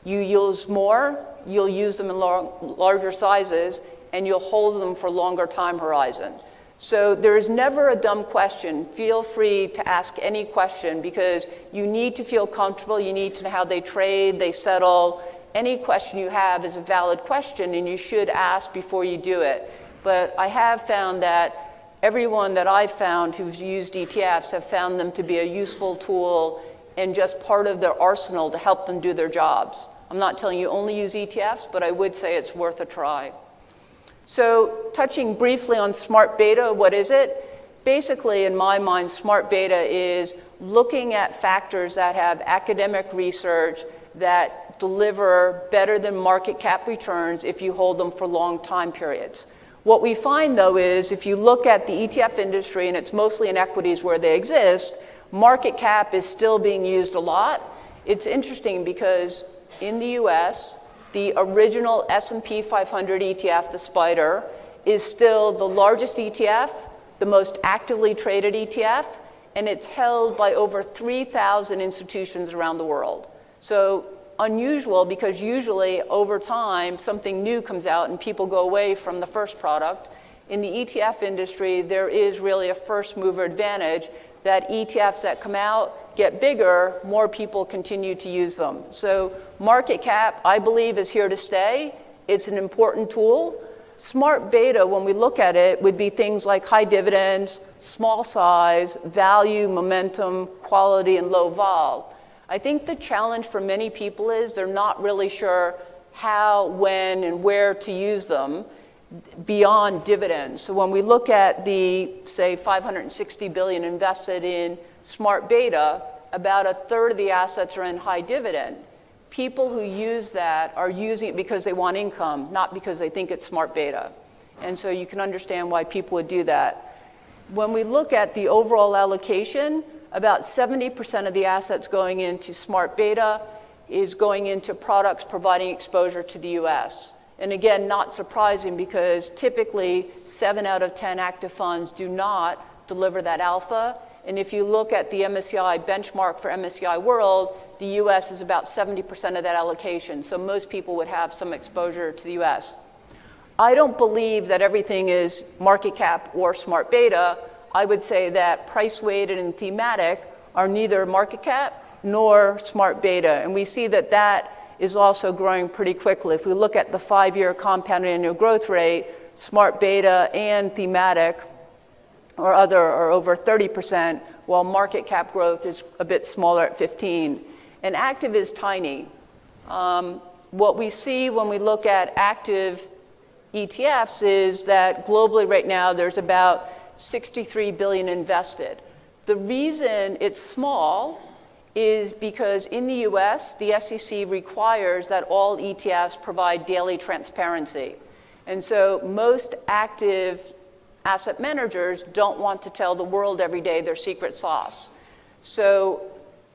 you use more, you'll use them in larger sizes, and you'll hold them for longer time horizon. So there is never a dumb question. Feel free to ask any question because you need to feel comfortable. You need to know how they trade, they settle. Any question you have is a valid question, and you should ask before you do it. But I have found that everyone that I've found who's used ETFs have found them to be a useful tool and just part of their arsenal to help them do their jobs. I'm not telling you only use ETFs, but I would say it's worth a try. So touching briefly on smart beta, what is it? Basically, in my mind, smart beta is looking at factors that have academic research that deliver better than market cap returns if you hold them for long time periods. What we find, though, is if you look at the ETF industry, and it's mostly in equities where they exist, market cap is still being used a lot. It's interesting because in the US, the original S&P 500 ETF, the SPDR, is still the largest ETF, the most actively traded ETF, and it's held by over 3,000 institutions around the world. So unusual, because usually over time something new comes out and people go away from the first product. In the ETF industry, there is really a first mover advantage that ETFs that come out get bigger, more people continue to use them. So market cap, I believe, is here to stay. It's an important tool. Smart beta, when we look at it, would be things like high dividends, small size, value, momentum, quality, and low vol. I think the challenge for many people is they're not really sure how, when, and where to use them beyond dividends. So when we look at the, say, $560 billion invested in smart beta, about a third of the assets are in high dividend. People who use that are using it because they want income, not because they think it's smart beta. And so you can understand why people would do that. When we look at the overall allocation, about 70% of the assets going into smart beta is going into products providing exposure to the US. And again, not surprising because typically 7 out of 10 active funds do not deliver that alpha. And if you look at the MSCI benchmark for MSCI World, the US is about 70% of that allocation. So most people would have some exposure to the US. I don't believe that everything is market cap or smart beta. I would say that price weighted and thematic are neither market cap nor smart beta. And we see that that is also growing pretty quickly. If we look at the 5-year compounded annual growth rate, smart beta and thematic or other are over 30%, while market cap growth is a bit smaller at 15%. And active is tiny. What we see when we look at active ETFs is that globally right now there's about 63 billion invested. The reason it's small is because in the US, the SEC requires that all ETFs provide daily transparency. And so most active asset managers don't want to tell the world every day their secret sauce. So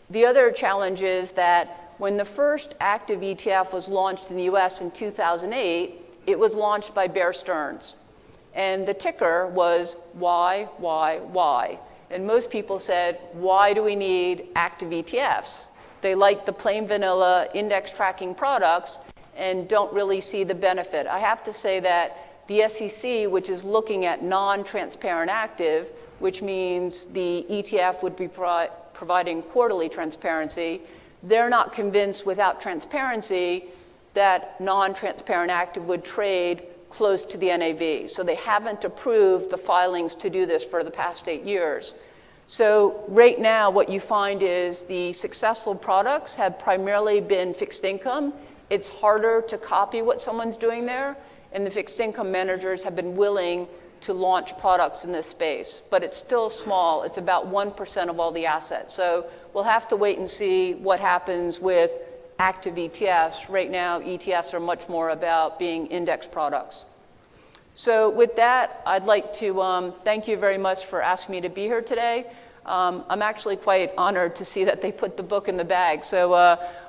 the other challenge is that when the first active ETF was launched in the US in 2008, it was launched by Bear Stearns. And the ticker was Y. And most people said, why do we need active ETFs? They like the plain vanilla index tracking products and don't really see the benefit. I have to say that the SEC, which is looking at non-transparent active, which means the ETF would be providing quarterly transparency, they're not convinced without transparency that non-transparent active would trade close to the NAV. So they haven't approved the filings to do this for the past 8 years. So right now what you find is the successful products have primarily been fixed income. It's harder to copy what someone's doing there, and the fixed income managers have been willing to launch products in this space. But it's still small. It's about 1% of all the assets. So we'll have to wait and see what happens with active ETFs. Right now, ETFs are much more about being index products. So with that, I'd like to thank you very much for asking me to be here today. I'm actually quite honored to see that they put the book in the bag. So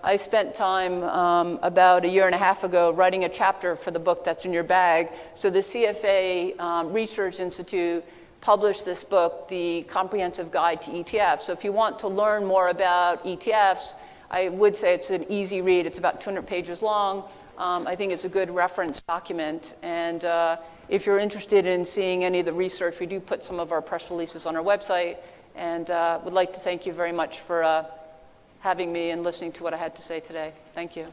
I spent time about 1.5 years ago writing a chapter for the book that's in your bag. So the CFA Research Institute published this book, The Comprehensive Guide to ETFs. So if you want to learn more about ETFs, I would say it's an easy read. It's about 200 pages long. I think it's a good reference document. And if you're interested in seeing any of the research, we do put some of our press releases on our website. And would like to thank you very much for having me and listening to what I had to say today. Thank you.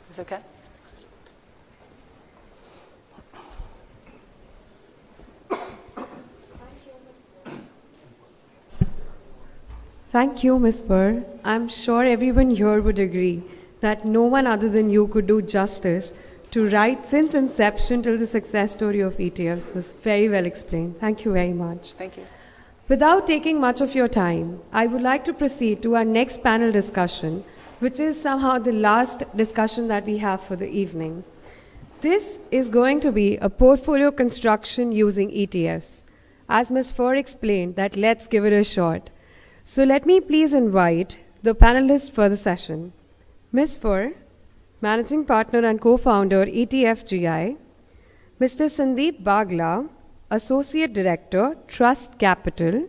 Is this okay? Thank you, Ms. Burr. I'm sure everyone here would agree that no one other than you could do justice to write since inception till the success story of ETFs was very well explained. Thank you very much. Thank you. Without taking much of your time, I would like to proceed to our next panel discussion, which is somehow the last discussion that we have for the evening. This is going to be a portfolio construction using ETFs. As Ms. Fur explained, that let's give it a shot. So let me please invite the panelists for the session. Ms. Fur, Managing Partner and Co-founder, ETFGI. Mr. Sandeep Bagla, Associate Director, Trust Capital.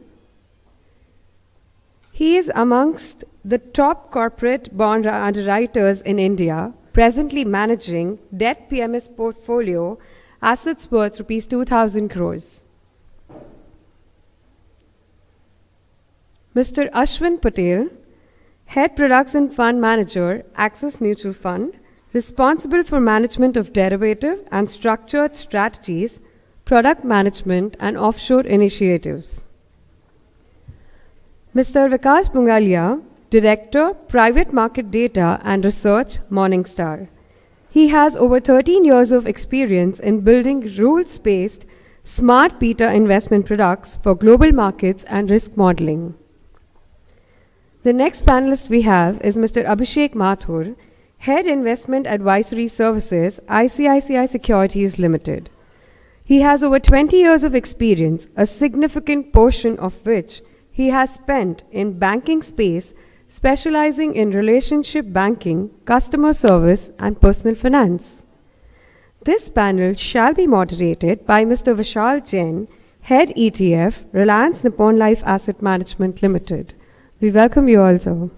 He is amongst the top corporate bond underwriters in India, presently managing debt PMS portfolio, assets worth rupees 2,000 crores. Mr. Ashwin Patel, Head Products and Fund Manager, Axis Mutual Fund, responsible for management of derivative and structured strategies, product management, and offshore initiatives. Mr. Vikas Bungalia, Director, Private Market Data and Research, Morningstar. He has over 13 years of experience in building rules-based, smart beta investment products for global markets and risk modeling. The next panelist we have is Mr. Abhishek Mathur, Head Investment Advisory Services, ICICI Securities Limited. He has over 20 years of experience, a significant portion of which he has spent in banking space, specializing in relationship banking, customer service, and personal finance. This panel shall be moderated by Mr. Vishal Jain, Head ETF, Reliance Nippon Life Asset Management Limited. We welcome you also.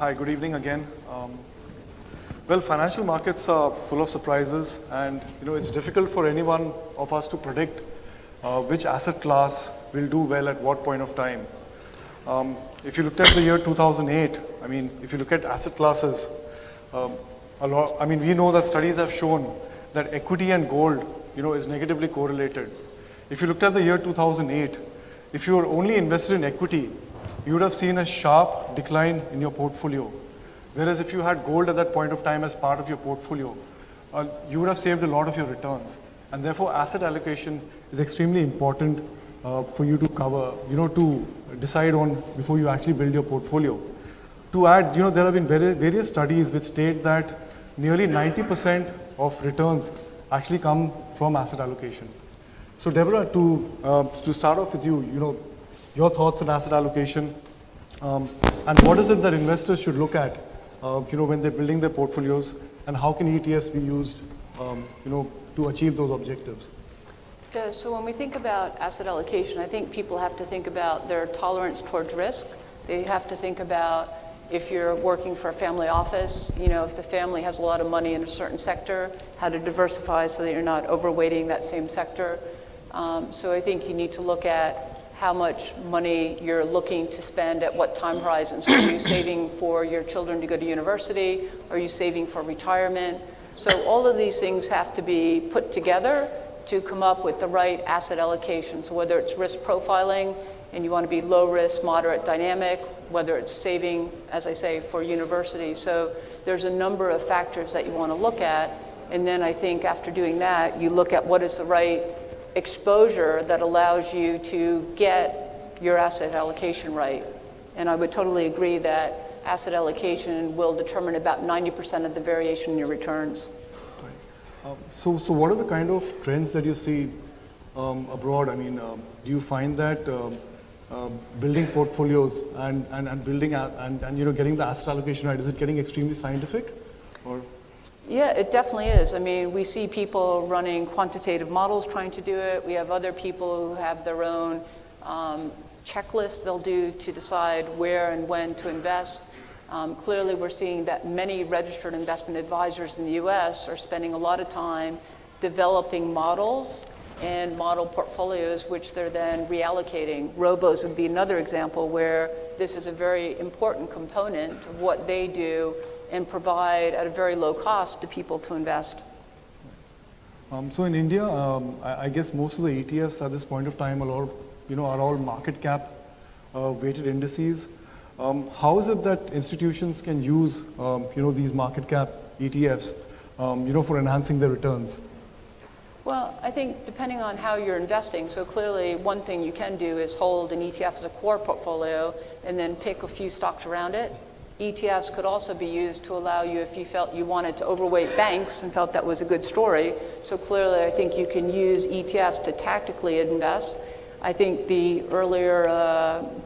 Hi, good evening again. Well, financial markets are full of surprises, and it's difficult for any one of us to predict which asset class will do well at what point of time. If you looked at the year 2008, if you look at asset classes, we know that studies have shown that equity and gold, is negatively correlated. If you looked at the year 2008, if you were only invested in equity, you would have seen a sharp decline in your portfolio. Whereas if you had gold at that point of time as part of your portfolio, you would have saved a lot of your returns. And therefore, asset allocation is extremely important for you to cover, to decide on before you actually build your portfolio. To add, there have been various studies which state that nearly 90% of returns actually come from asset allocation. So Deborah, to start off with you, your thoughts on asset allocation, and what is it that investors should look at, when they're building their portfolios, and how can ETFs be used, to achieve those objectives? Yeah, so when we think about asset allocation, I think people have to think about their tolerance towards risk. They have to think about if you're working for a family office, if the family has a lot of money in a certain sector, how to diversify so that you're not overweighting that same sector. So I think you need to look at how much money you're looking to spend at what time horizon. So are you saving for your children to go to university? Are you saving for retirement? So all of these things have to be put together to come up with the right asset allocation. So whether it's risk profiling and you want to be low risk, moderate, dynamic, whether it's saving, as I say, for university. So there's a number of factors that you want to look at. And then I think after doing that, you look at what is the right exposure that allows you to get your asset allocation right. And I would totally agree that asset allocation will determine about 90% of the variation in your returns. Right. So what are the kind of trends that you see abroad? Do you find that building portfolios and building and getting the asset allocation right, is it getting extremely scientific? Or? Yeah, it definitely is. We see people running quantitative models trying to do it. We have other people who have their own checklists they'll do to decide where and when to invest. Clearly, we're seeing that many registered investment advisors in the US are spending a lot of time developing models and model portfolios, which they're then reallocating. Robos would be another example where this is a very important component of what they do and provide at a very low cost to people to invest. So in India, I guess most of the ETFs at this point of time are all market cap weighted indices. How is it that institutions can use these market cap ETFs for enhancing their returns? Well, I think depending on how you're investing, so clearly one thing you can do is hold an ETF as a core portfolio and then pick a few stocks around it. ETFs could also be used to allow you, if you felt you wanted to overweight banks and felt that was a good story. So clearly I think you can use ETFs to tactically invest. I think the earlier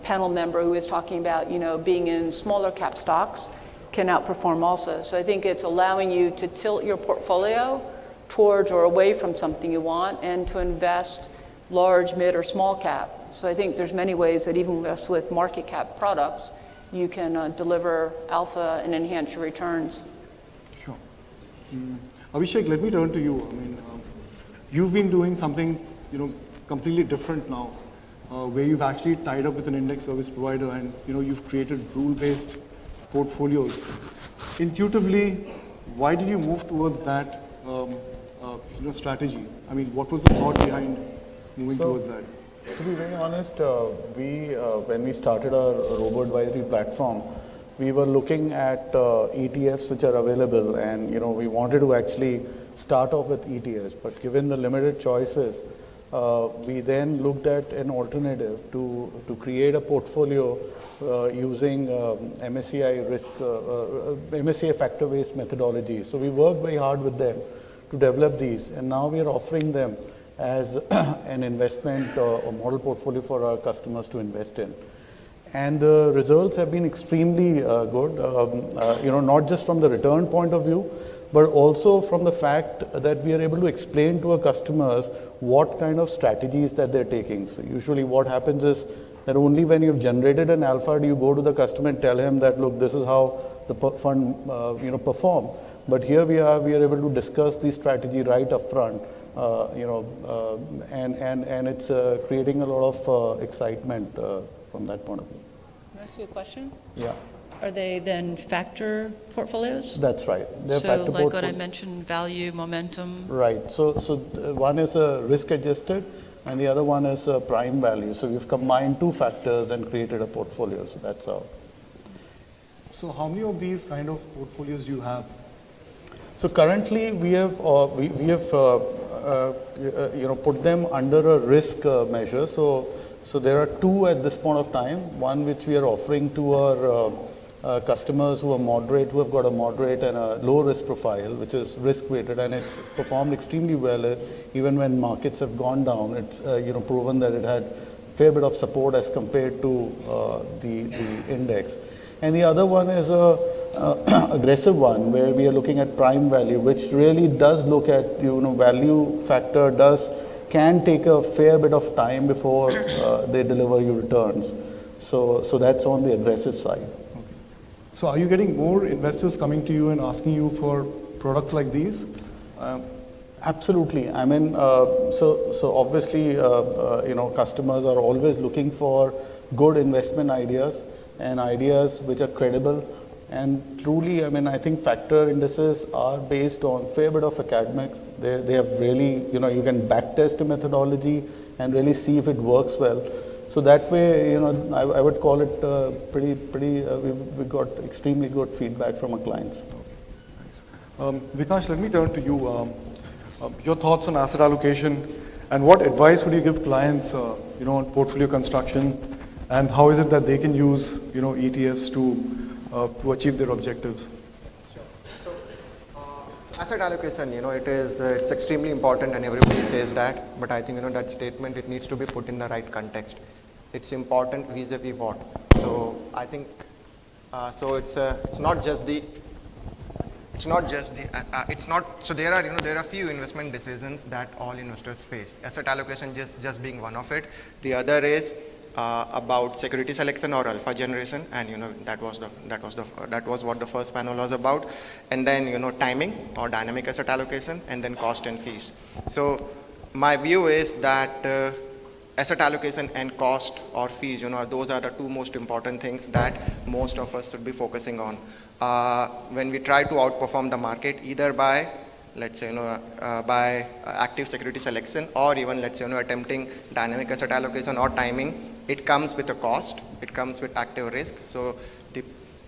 panel member who was talking about being in smaller cap stocks can outperform also. So I think it's allowing you to tilt your portfolio towards or away from something you want and to invest large, mid, or small cap. So I think there's many ways that even with market cap products, you can deliver alpha and enhance your returns. Sure. Abhishek, let me turn to you. You've been doing something, completely different now, where you've actually tied up with an index service provider and, you've created rule-based portfolios. Intuitively, why did you move towards that, strategy? What was the thought behind moving towards that? To be very honest, when we started our robo-advisory platform, we were looking at ETFs which are available, and we wanted to actually start off with ETFs. But given the limited choices, we then looked at an alternative to create a portfolio using MSCI MSCI factor-based methodology. So we worked very hard with them to develop these, and now we are offering them as an investment or model portfolio for our customers to invest in. And the results have been extremely good, not just from the return point of view, but also from the fact that we are able to explain to our customers what kind of strategies that they're taking. So usually what happens is that only when you've generated an alpha do you go to the customer and tell him that, look, this is how the fund perform. But here we are able to discuss the strategy right up front. And it's creating a lot of excitement from that point of view. Can I ask you a question? Yeah. Are they then factor portfolios? That's right. They're so factor like what I mentioned, value, momentum? Right. So one is a risk adjusted and the other one is a prime value. So we've combined two factors and created a portfolio. So that's how. So how many of these kind of portfolios do you have? So currently we have put them under a risk measure. So there are two at this point of time. One which we are offering to our customers who are moderate, who have got a moderate and a low risk profile, which is risk weighted, and it's performed extremely well. Even when markets have gone down, it's proven that it had a fair bit of support as compared to the index. And the other one is a aggressive one where we are looking at prime value, which really does look at value factor can take a fair bit of time before they deliver you returns. So that's on the aggressive side. Okay. So are you getting more investors coming to you and asking you for products like these? Absolutely. I mean, so obviously, customers are always looking for good investment ideas and ideas which are credible. And truly, I mean, I think factor indices are based on fair bit of academics. They have really, you can backtest a methodology and really see if it works well. So that way, I would call it we got extremely good feedback from our clients. Okay. Vikash, let me turn to you. Your thoughts on asset allocation and what advice would you give clients, on portfolio construction, and how is it that they can use, ETFs to achieve their objectives? Sure. So, asset allocation, it's extremely important, and everybody says that. But I think that statement, it needs to be put in the right context. It's important vis-a-vis what. So I think it's not just the. So there are few investment decisions that all investors face. Asset allocation just being one of it. The other is about security selection or alpha generation, and that was what the first panel was about. And then timing or dynamic asset allocation, and then cost and fees. So my view is that asset allocation and cost or fees, those are the two most important things that most of us should be focusing on. When we try to outperform the market, either by, let's say, by active security selection, or even, let's say, attempting dynamic asset allocation or timing, it comes with a cost, it comes with active risk. So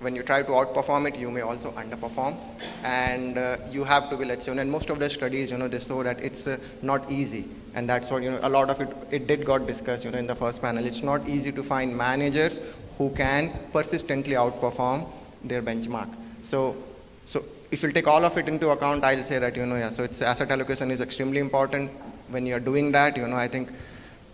when you try to outperform it, you may also underperform, and you have to be, let's say, and most of the studies, they show that it's not easy, and that's what, a lot of it did got discussed, in the first panel. It's not easy to find managers who can persistently outperform their benchmark. So if you take all of it into account, I'll say that, so it's asset allocation is extremely important. When you're doing that, I think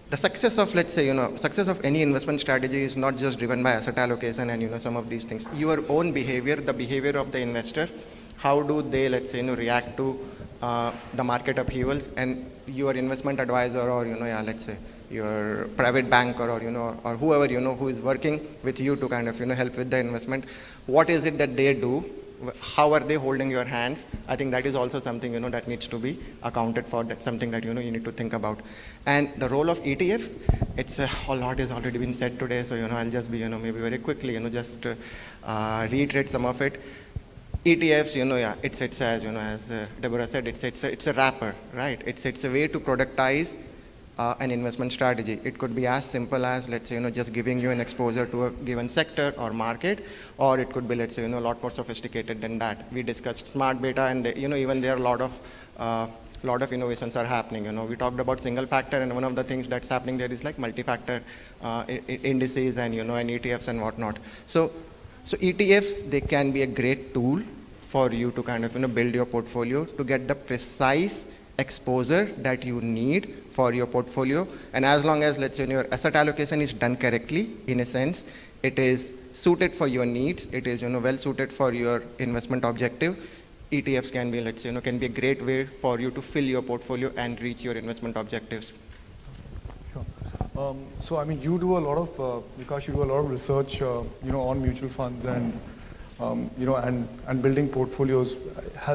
the success of, let's say, success of any investment strategy is not just driven by asset allocation and, some of these things. Your own behavior, the behavior of the investor, how do they, let's say, react to the market upheavals, and your investment advisor, or, let's say, your private banker, or, or whoever, who is working with you to kind of, help with the investment, what is it that they do? How are they holding your hands? I think that is also something, that needs to be accounted for. That's something that, you need to think about. And the role of ETFs, it's a lot has already been said today. So, I'll just be, maybe very quickly, just reiterate some of it. ETFs, it's as, as Deborah said, it's a wrapper, right? It's a way to productize an investment strategy. It could be as simple as, let's say, just giving you an exposure to a given sector or market, or it could be, let's say, a lot more sophisticated than that. We discussed smart beta, and even there are a lot of innovations are happening. We talked about single factor, and one of the things that's happening there is like multi-factor indices and and ETFs and whatnot. So ETFs, they can be a great tool for you to kind of build your portfolio to get the precise exposure that you need for your portfolio. And as long as, let's say, your asset allocation is done correctly, in a sense, it is suited for your needs, it is well suited for your investment objective, ETFs can be, let's say, can be a great way for you to fill your portfolio and reach your investment objectives. Sure. So I mean, you do a lot of, Akash, you do a lot of research, on mutual funds and and building portfolios.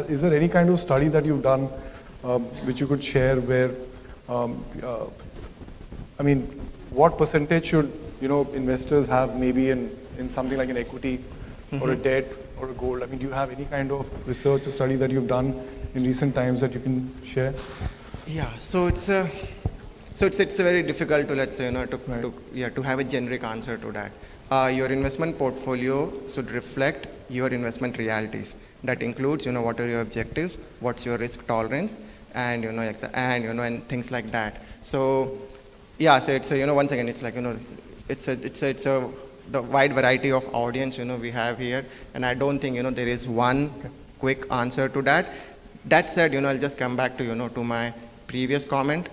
Is there any kind of study that you've done which you could share where, I mean, what percentage should, investors have maybe in something like an equity or a debt or a gold? I mean, do you have any kind of research or study that you've done in recent times that you can share? Yeah, so it's very difficult to, let's say, to have a generic answer to that. Your investment portfolio should reflect your investment realities. That includes, what are your objectives, what's your risk tolerance, and and things like that. So yeah, so it's once again, it's like it's the wide variety of audience we have here, and I don't think there is one quick answer to that. That said, I'll just come back to to my previous comment.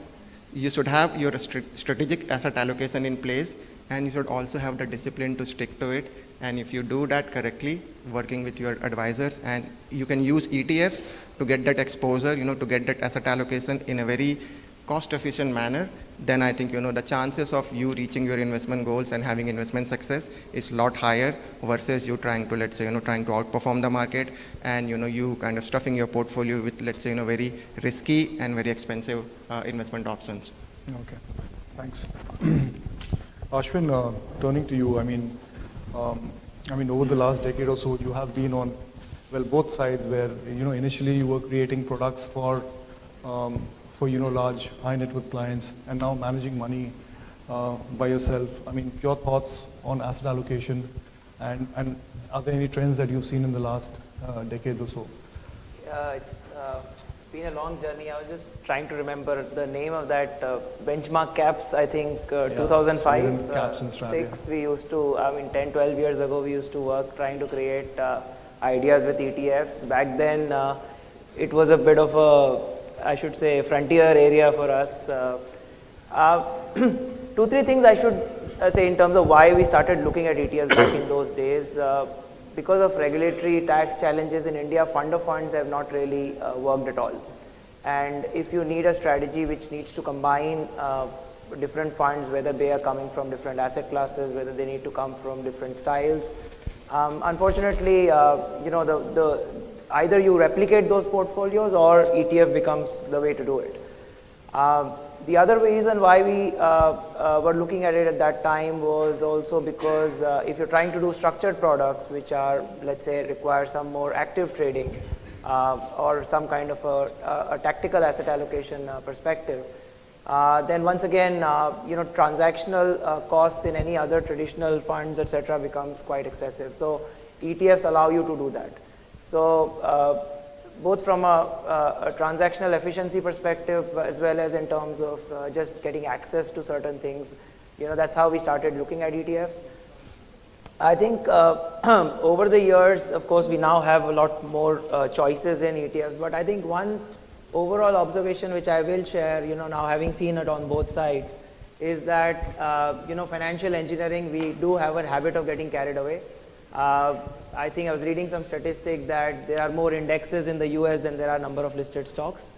You should have your strategic asset allocation in place, and you should also have the discipline to stick to it. And if you do that correctly, working with your advisors, and you can use ETFs to get that exposure, to get that asset allocation in a very cost-efficient manner, then I think, the chances of you reaching your investment goals and having investment success is a lot higher versus you trying to, let's say, trying to outperform the market, and, you kind of stuffing your portfolio with, let's say, very risky and very expensive investment options. Okay, thanks. Ashwin, turning to you, I mean, over the last decade or so, you have been on, well, both sides where, initially you were creating products for large high net worth clients, and now managing money by yourself. I mean, your thoughts on asset allocation, and are there any trends that you've seen in the last decades or so? It's been a long journey. I was just trying to remember the name of that benchmark caps. I think 2005, caps and 6, we used to, 10, 12 years ago, we used to work trying to create ideas with ETFs. Back then, it was a bit of a, I should say, frontier area for us. 2-3 things I should say in terms of why we started looking at ETFs back in those days. Because of regulatory tax challenges in India, fund of funds have not really worked at all. And if you need a strategy which needs to combine different funds, whether they are coming from different asset classes, whether they need to come from different styles, unfortunately, either you replicate those portfolios or ETF becomes the way to do it. The other reason why we were looking at it at that time was also because if you're trying to do structured products, which are, let's say, require some more active trading or some kind of a tactical asset allocation perspective, then once again, transactional costs in any other traditional funds, etc., becomes quite excessive. So ETFs allow you to do that. So both from a transactional efficiency perspective as well as in terms of just getting access to certain things, that's how we started looking at ETFs. I think over the years, of course, we now have a lot more choices in ETFs, but I think one overall observation which I will share, now having seen it on both sides, is that, financial engineering, we do have a habit of getting carried away. I think I was reading some statistic that there are more indexes in the US than there are number of listed stocks.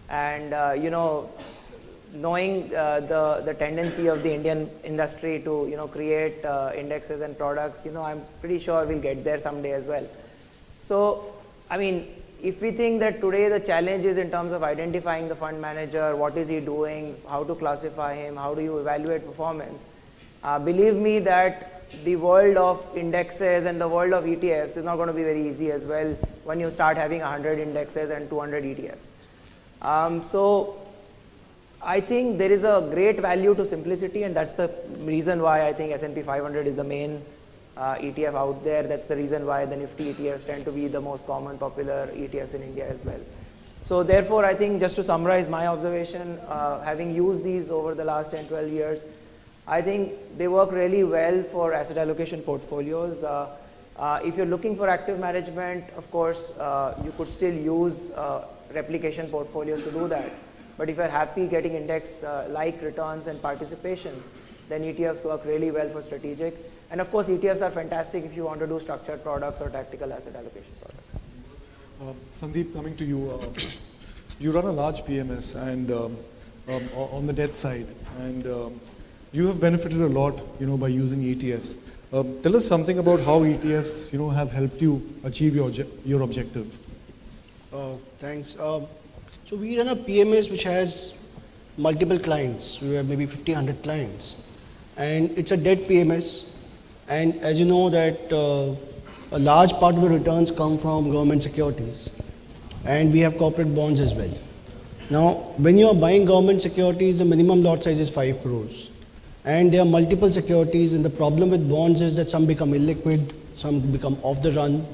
And, knowing the tendency of the Indian industry to, create indexes and products, I'm pretty sure we'll get there someday as well. So, I mean, if we think that today the challenge is in terms of identifying the fund manager, what is he doing, how to classify him, how do you evaluate performance, believe me that the world of indexes and the world of ETFs is not going to be very easy as well when you start having 100 indexes and 200 ETFs. So I think there is a great value to simplicity, and that's the reason why I think S&P 500 is the main ETF out there. That's the reason why the Nifty ETFs tend to be the most common popular ETFs in India as well. So therefore, I think just to summarize my observation, having used these over the last 10, 12 years, I think they work really well for asset allocation portfolios. If you're looking for active management, of course, you could still use replication portfolios to do that. But if you're happy getting index-like returns and participations, then ETFs work really well for strategic. And of course, ETFs are fantastic if you want to do structured products or tactical asset allocation products. Sandeep, coming to you, you run a large PMS and on the debt side, and you have benefited a lot, by using ETFs. Tell us something about how ETFs, have helped you achieve your objective. Thanks. So we run a PMS which has multiple clients. We have maybe 1,500 clients, and it's a debt PMS. And as you know that a large part of the returns come from government securities, and we have corporate bonds as well. Now, when you are buying government securities, the minimum lot size is 5 crores. And there are multiple securities, and the problem with bonds is that some become illiquid, some become off the run.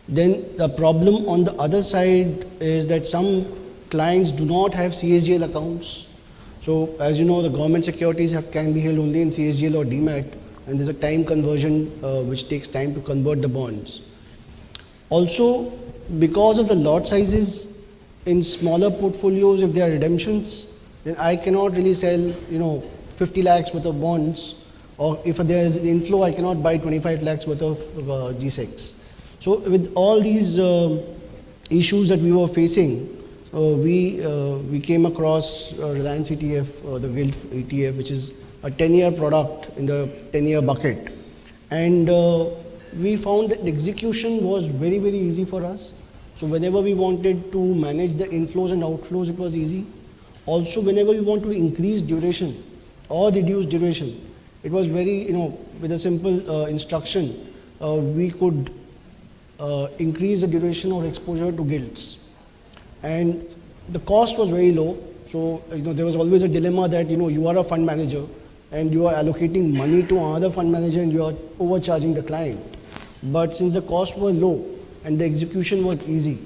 Then the problem on the other side is that some clients do not have CSGL accounts. So as you know, the government securities can be held only in CSGL or DMAT, and there's a time conversion which takes time to convert the bonds. Also, because of the lot sizes in smaller portfolios, if there are redemptions, then I cannot really sell, 50 lakhs worth of bonds, or if there is inflow, I cannot buy 25 lakhs worth of G6. So with all these issues that we were facing, we came across Reliance ETF, the Gilt ETF, which is a 10-year product in the 10-year bucket. And we found that the execution was very, very easy for us. So whenever we wanted to manage the inflows and outflows, it was easy. Also, whenever we want to increase duration or reduce duration, it was very, with a simple instruction, we could increase the duration or exposure to gilts. And the cost was very low. So, there was always a dilemma that, you are a fund manager and you are allocating money to another fund manager and you are overcharging the client. But since the costs were low and the execution was easy,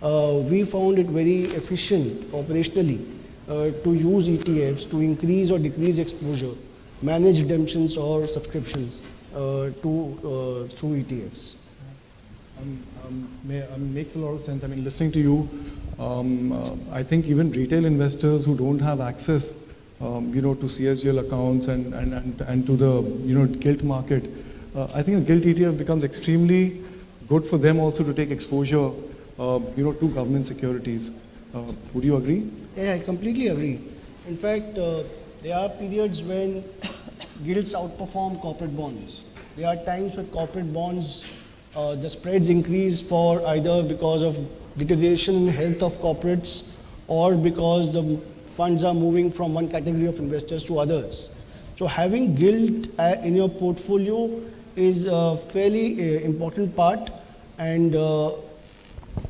we found it very efficient operationally to use ETFs to increase or decrease exposure, manage redemptions or subscriptions through ETFs. Makes a lot of sense. I mean, listening to you, I think even retail investors who don't have access, to CSGL accounts and to the, gilt market, I think a gilt ETF becomes extremely good for them also to take exposure, to government securities. Would you agree? Yeah, I completely agree. In fact, there are periods when gilts outperform corporate bonds. There are times when corporate bonds, the spreads increase for either because of deterioration in health of corporates or because the funds are moving from one category of investors to others. So having gilt in your portfolio is a fairly important part. And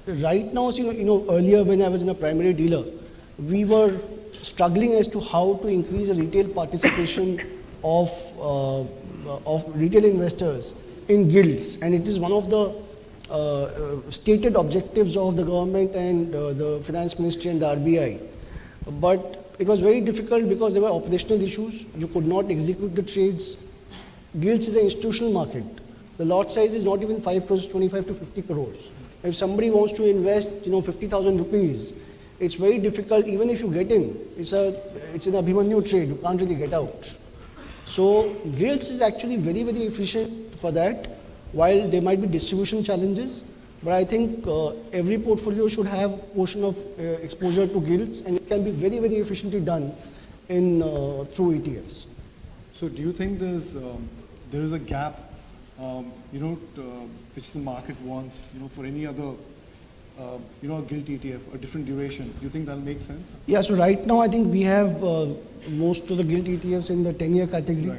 right now, earlier when I was in a primary dealer, we were struggling as to how to increase the retail participation of retail investors in gilts, and it is one of the stated objectives of the government and the finance ministry and the RBI. But it was very difficult because there were operational issues. You could not execute the trades. Gilts is an institutional market. The lot size is not even 5 crores, 25 to 50 crores. If somebody wants to invest, 50,000 rupees, it's very difficult. Even if you get in, it's an Abhimanyu trade. You can't really get out. So gilts is actually very, very efficient for that. While there might be distribution challenges, but I think every portfolio should have a portion of exposure to gilts, and it can be very, very efficiently done through ETFs. So do you think there is a gap, which the market wants, for any other, a gilt ETF, a different duration? Do you think that'll make sense? Yeah, so right now I think we have most of the gilt ETFs in the 10-year category.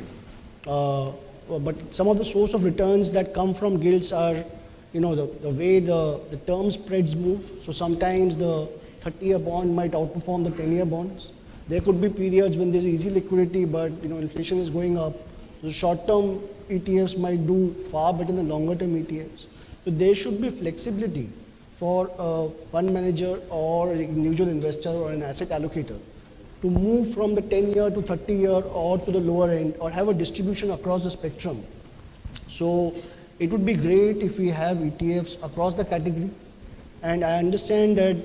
Right. But some of the source of returns that come from gilts are, the way the term spreads move. So sometimes the 30-year bond might outperform the 10-year bonds. There could be periods when there's easy liquidity, but inflation is going up. So short-term ETFs might do far better than longer-term ETFs. So there should be flexibility for a fund manager or an individual investor or an asset allocator to move from the 10-year to 30-year or to the lower end, or have a distribution across the spectrum. So it would be great if we have ETFs across the category. And I understand that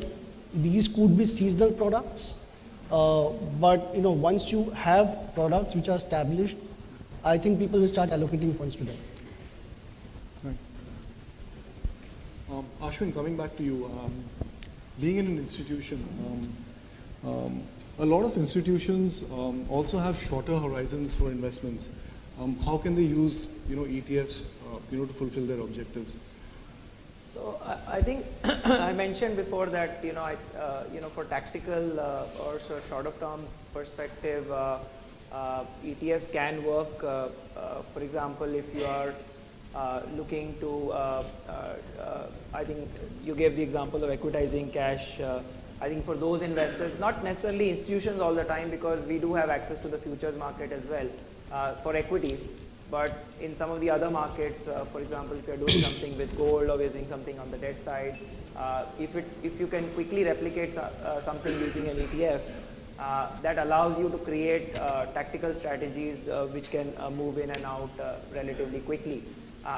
these could be seasonal products, but once you have products which are established, I think people will start allocating funds to them. Thanks. Ashwin, coming back to you, being in an institution, a lot of institutions also have shorter horizons for investments. How can they use ETFs to fulfill their objectives? So I think I mentioned before that for tactical or shorter term perspective, ETFs can work. For example, if you are looking to, I think you gave the example of equitizing cash. I think for those investors, not necessarily institutions all the time, because we do have access to the futures market as well for equities. But in some of the other markets, for example, if you're doing something with gold or using something on the debt side, if you can quickly replicate something using an ETF, that allows you to create tactical strategies which can move in and out relatively quickly.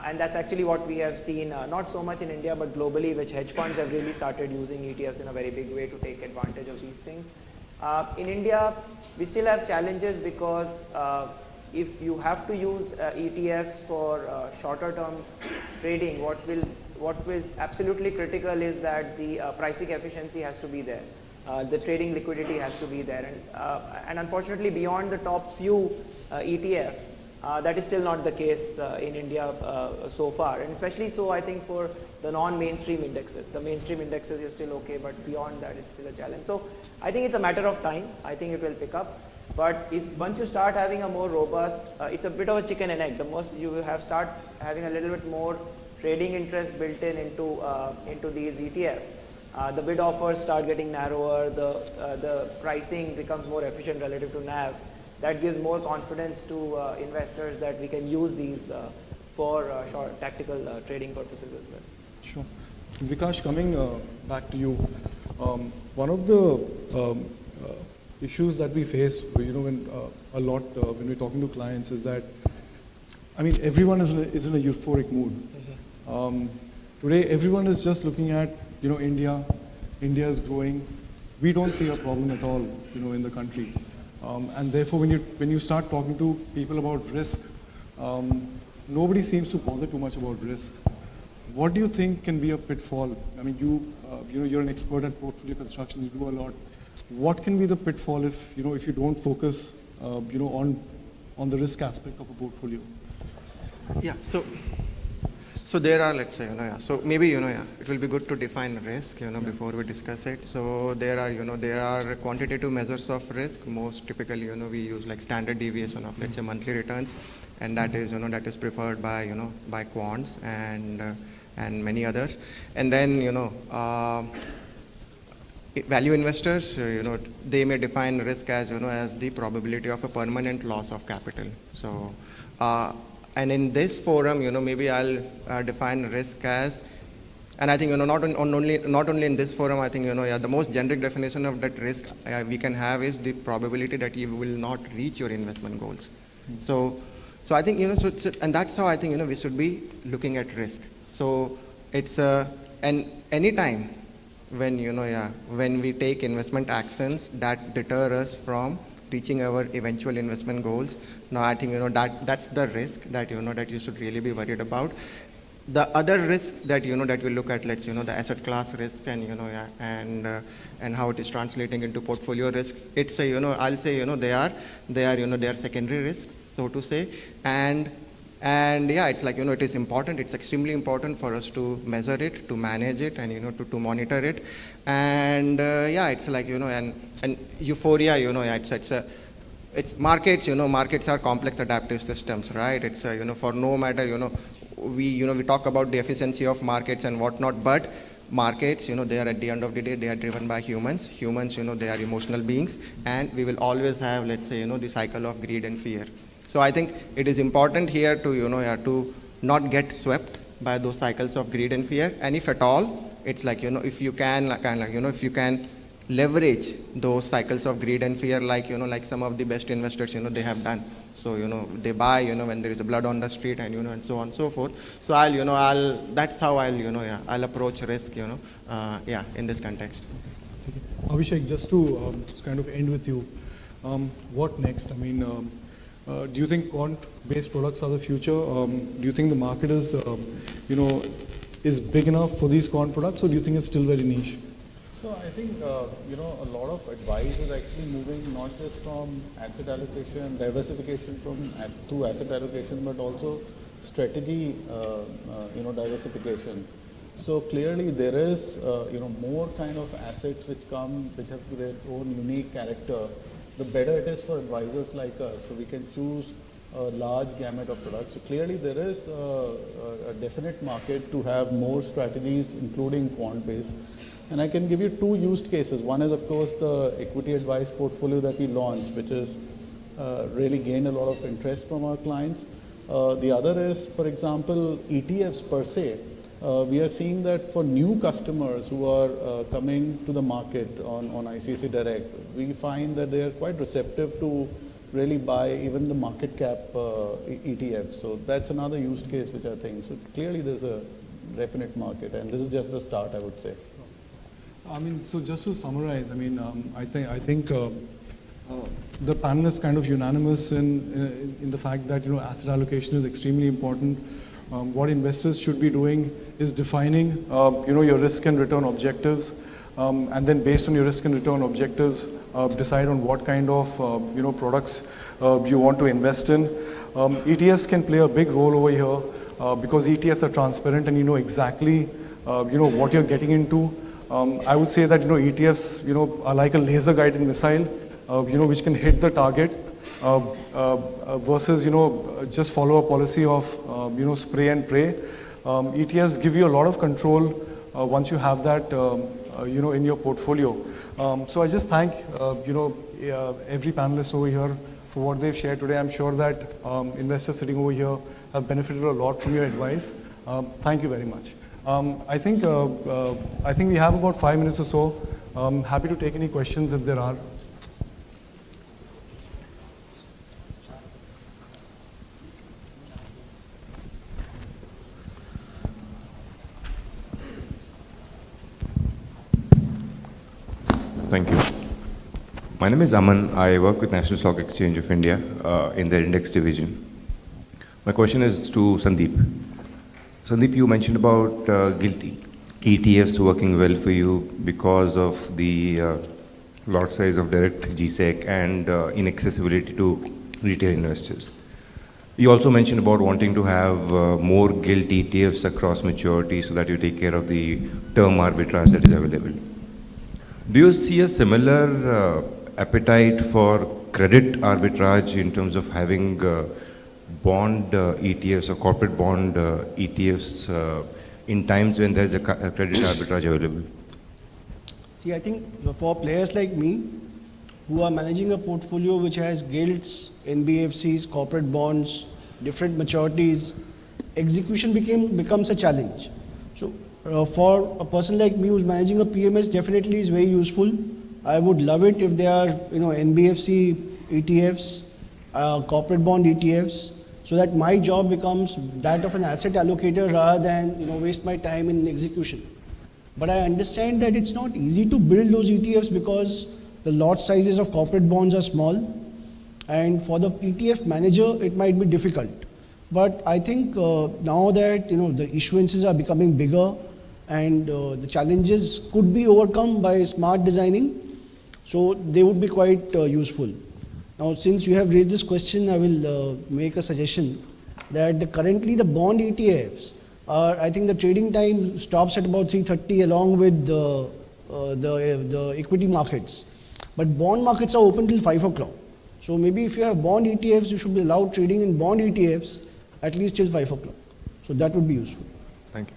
And that's actually what we have seen, not so much in India, but globally, which hedge funds have really started using ETFs in a very big way to take advantage of these things. In India, we still have challenges because if you have to use ETFs for shorter term trading, what is absolutely critical is that the pricing efficiency has to be there. The trading liquidity has to be there. And unfortunately, beyond the top few ETFs, that is still not the case in India so far, and especially so I think for the non-mainstream indexes. The mainstream indexes is still okay, but beyond that it's still a challenge. So I think it's a matter of time. I think it will pick up. But once you start having a more robust, it's a bit of a chicken and egg. The most you will start having a little bit more trading interest built into these ETFs. The bid offers start getting narrower. The pricing becomes more efficient relative to NAV. That gives more confidence to investors that we can use these for short tactical trading purposes as well. Sure. Vikash, coming back to you, one of the issues that we face, when we're talking to clients, is that, everyone is in a euphoric mood. Mm-hmm. Today, everyone is just looking at, India. India is growing. We don't see a problem at all, in the country. And therefore, when you start talking to people about risk, nobody seems to bother too much about risk. What do you think can be a pitfall? You're an expert at portfolio construction. You do a lot. What can be the pitfall if you don't focus, on the risk aspect of a portfolio? Yeah. So So there are, let's say, so maybe, it will be good to define risk, before we discuss it. So there are quantitative measures of risk. Most typically, we use like standard deviation of, let's say, monthly returns, and that is preferred by, by quants and many others. And then, value investors, they may define risk as, as the probability of a permanent loss of capital. So, and in this forum, maybe I'll define risk as, and I think, not only in this forum, I think, the most generic definition of that risk we can have is the probability that you will not reach your investment goals. So I think, and that's how I think, we should be looking at risk. So it's, and anytime when, when we take investment actions that deter us from reaching our eventual investment goals. Now, I think, that's the risk that, that you should really be worried about. The other risks that, that we look at, let's, the asset class risk and, and how it is translating into portfolio risks. It's a, I'll say, they are secondary risks, so to say. And yeah, it's like, it is important, it's extremely important for us to measure it, to manage it, and, to monitor it. And yeah, it's like, and euphoria, it's markets, markets are complex adaptive systems, right? It's, for no matter, we talk about the efficiency of markets and whatnot, but markets, they are at the end of the day, they are driven by humans. Humans, they are emotional beings, and we will always have, let's say, the cycle of greed and fear. So I think it is important here to, to not get swept by those cycles of greed and fear. And if at all, it's like, if you can, if you can leverage those cycles of greed and fear, like, like some of the best investors, they have done. So, they buy, when there is blood on the street and, and so on and so forth. So that's how I'll approach risk, yeah, in this context. Abhishek, just to kind of end with you, what next? I mean, do you think quant-based products are the future? Do you think the market is, is big enough for these quant products, or do you think it's still very niche? So I think, a lot of advice is actually moving not just from asset allocation, diversification to asset allocation, but also strategy, diversification. So clearly there is, more kind of assets which have their own unique character. The better it is for advisors like us, so we can choose a large gamut of products. So clearly there is a definite market to have more strategies, including quant-based. And I can give you two use cases. One is, of course, the equity advice portfolio that we launched, which has really gained a lot of interest from our clients. The other is, for example, ETFs per se. We are seeing that for new customers who are coming to the market on ICICI Direct, we find that they are quite receptive to really buy even the market cap ETF. So that's another use case which I think. So clearly there's a definite market, and this is just the start, I would say. I mean, so just to summarize, I mean, I think the panel is kind of unanimous in the fact that, asset allocation is extremely important. What investors should be doing is defining, your risk and return objectives, and then based on your risk and return objectives, decide on what kind of, products you want to invest in. ETFs can play a big role over here because ETFs are transparent and you know exactly, what you're getting into. I would say that, ETFs, are like a laser guided missile, which can hit the target. Versus, just follow a policy of, spray and pray. ETFs give you a lot of control once you have that, in your portfolio. So I just thank, every panelist over here for what they've shared today. I'm sure that investors sitting over here have benefited a lot from your advice. Thank you very much. I think we have about 5 minutes or so. I'm happy to take any questions if there are. Thank you. My name is Aman. I work with National Stock Exchange of India in their index division. My question is to Sandeep. Sandeep, you mentioned about guilty ETFs working well for you because of the lot size of direct GSEC and inaccessibility to retail investors. You also mentioned about wanting to have more gilt ETFs across maturity so that you take care of the term arbitrage that is available. Do you see a similar appetite for credit arbitrage in terms of having bond ETFs or corporate bond ETFs in times when there is a credit arbitrage available? See, I think for players like me, who are managing a portfolio which has gilts, NBFCs, corporate bonds, different maturities, execution becomes a challenge. So for a person like me who's managing a PMS, definitely is very useful. I would love it if there are NBFC ETFs, corporate bond ETFs, so that my job becomes that of an asset allocator rather than waste my time in execution. But I understand that it's not easy to build those ETFs because the lot sizes of corporate bonds are small, and for the ETF manager it might be difficult. But I think now that the issuances are becoming bigger and the challenges could be overcome by smart designing, so they would be quite useful. Now, since you have raised this question, I will make a suggestion that currently the bond ETFs are, I think the trading time stops at about 3:30 along with the equity markets. But bond markets are open till 5 o'clock. So maybe if you have bond ETFs, you should be allowed trading in bond ETFs at least till 5 o'clock. So that would be useful. Thank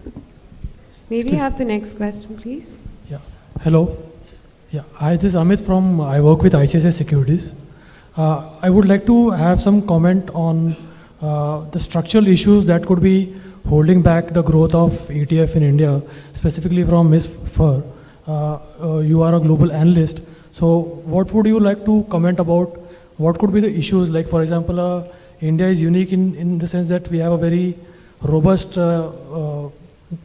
you. May we have the next question, please? Yeah. Hello. Yeah. Hi, this is Amit from, I work with ICICI Securities. I would like to have some comment on the structural issues that could be holding back the growth of ETF in India, specifically from Ms. Fur. You are a global analyst. So what would you like to comment about? What could be the issues? Like, for example, India is unique in the sense that we have a very robust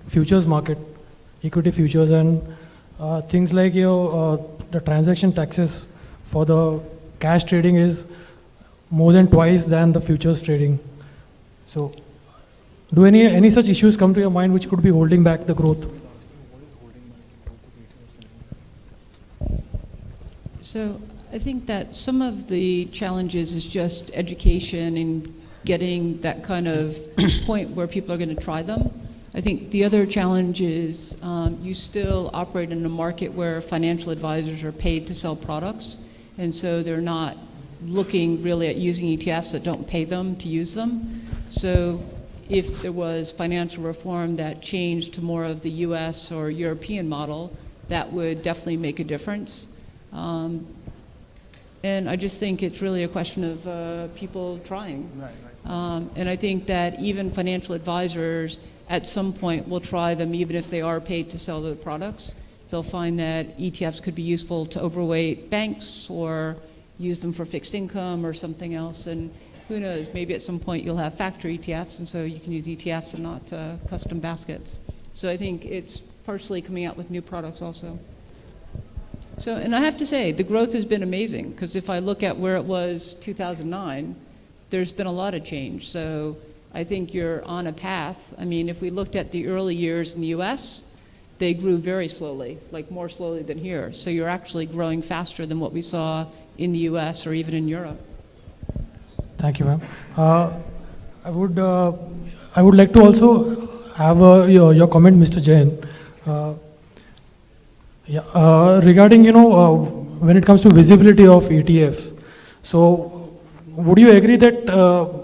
futures market, equity futures, and things like the transaction taxes for the cash trading is more than twice than the futures trading. So do any such issues come to your mind which could be holding back the growth? So I think that some of the challenges is just education and getting that kind of point where people are going to try them. I think the other challenge is you still operate in a market where financial advisors are paid to sell products, and so they're not looking really at using ETFs that don't pay them to use them. So if there was financial reform that changed to more of the US or European model, that would definitely make a difference. And I just think it's really a question of people trying. And I think that even financial advisors at some point will try them even if they are paid to sell the products. They'll find that ETFs could be useful to overweight banks or use them for fixed income or something else. And who knows, maybe at some point you'll have factory ETFs, and so you can use ETFs and not custom baskets. So I think it's partially coming out with new products also. So, and I have to say, the growth has been amazing, because if I look at where it was 2009, there's been a lot of change. So I think you're on a path. I mean, if we looked at the early years in the US, they grew very slowly, like more slowly than here. So you're actually growing faster than what we saw in the US or even in Europe. Thank you, ma'am. I would like to also have your comment, Mr. Jain. Regarding when it comes to visibility of ETFs. So would you agree that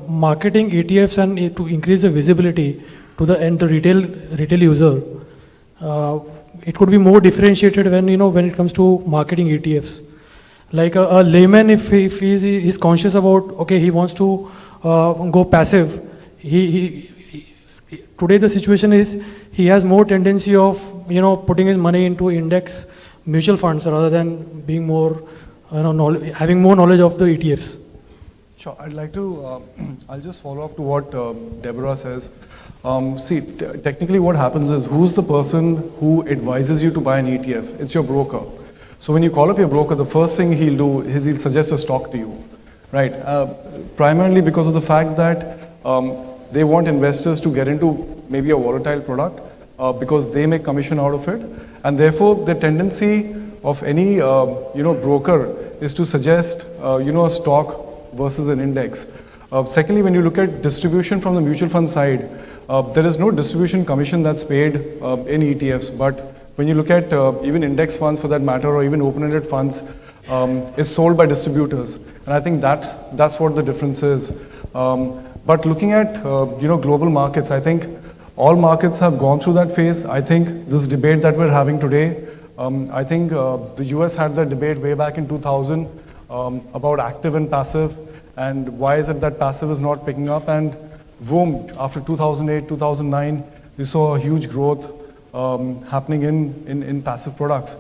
marketing ETFs and to increase the visibility to the retail user, it could be more differentiated when it comes to marketing ETFs? Like a layman, if he's conscious about, okay, he wants to go passive, today the situation is he has more tendency of putting his money into index mutual funds rather than being more having more knowledge of the ETFs. Sure, I'd like to I'll just follow up to what Deborah says. See, technically what happens is, who's the person who advises you to buy an ETF? It's your broker. So when you call up your broker, the first thing he'll do is he'll suggest a stock to you, right? Primarily because of the fact that they want investors to get into maybe a volatile product because they make commission out of it, and therefore the tendency of any broker is to suggest, a stock versus an index. Secondly, when you look at distribution from the mutual fund side, there is no distribution commission that's paid in ETFs, but when you look at even index funds for that matter, or even open-ended funds, is sold by distributors. And I think that's what the difference is. But looking at global markets, I think all markets have gone through that phase. I think this debate that we're having today, I think the US had that debate way back in 2000 about active and passive, and why is it that passive is not picking up, and boom, after 2008, 2009, we saw a huge growth happening in passive products.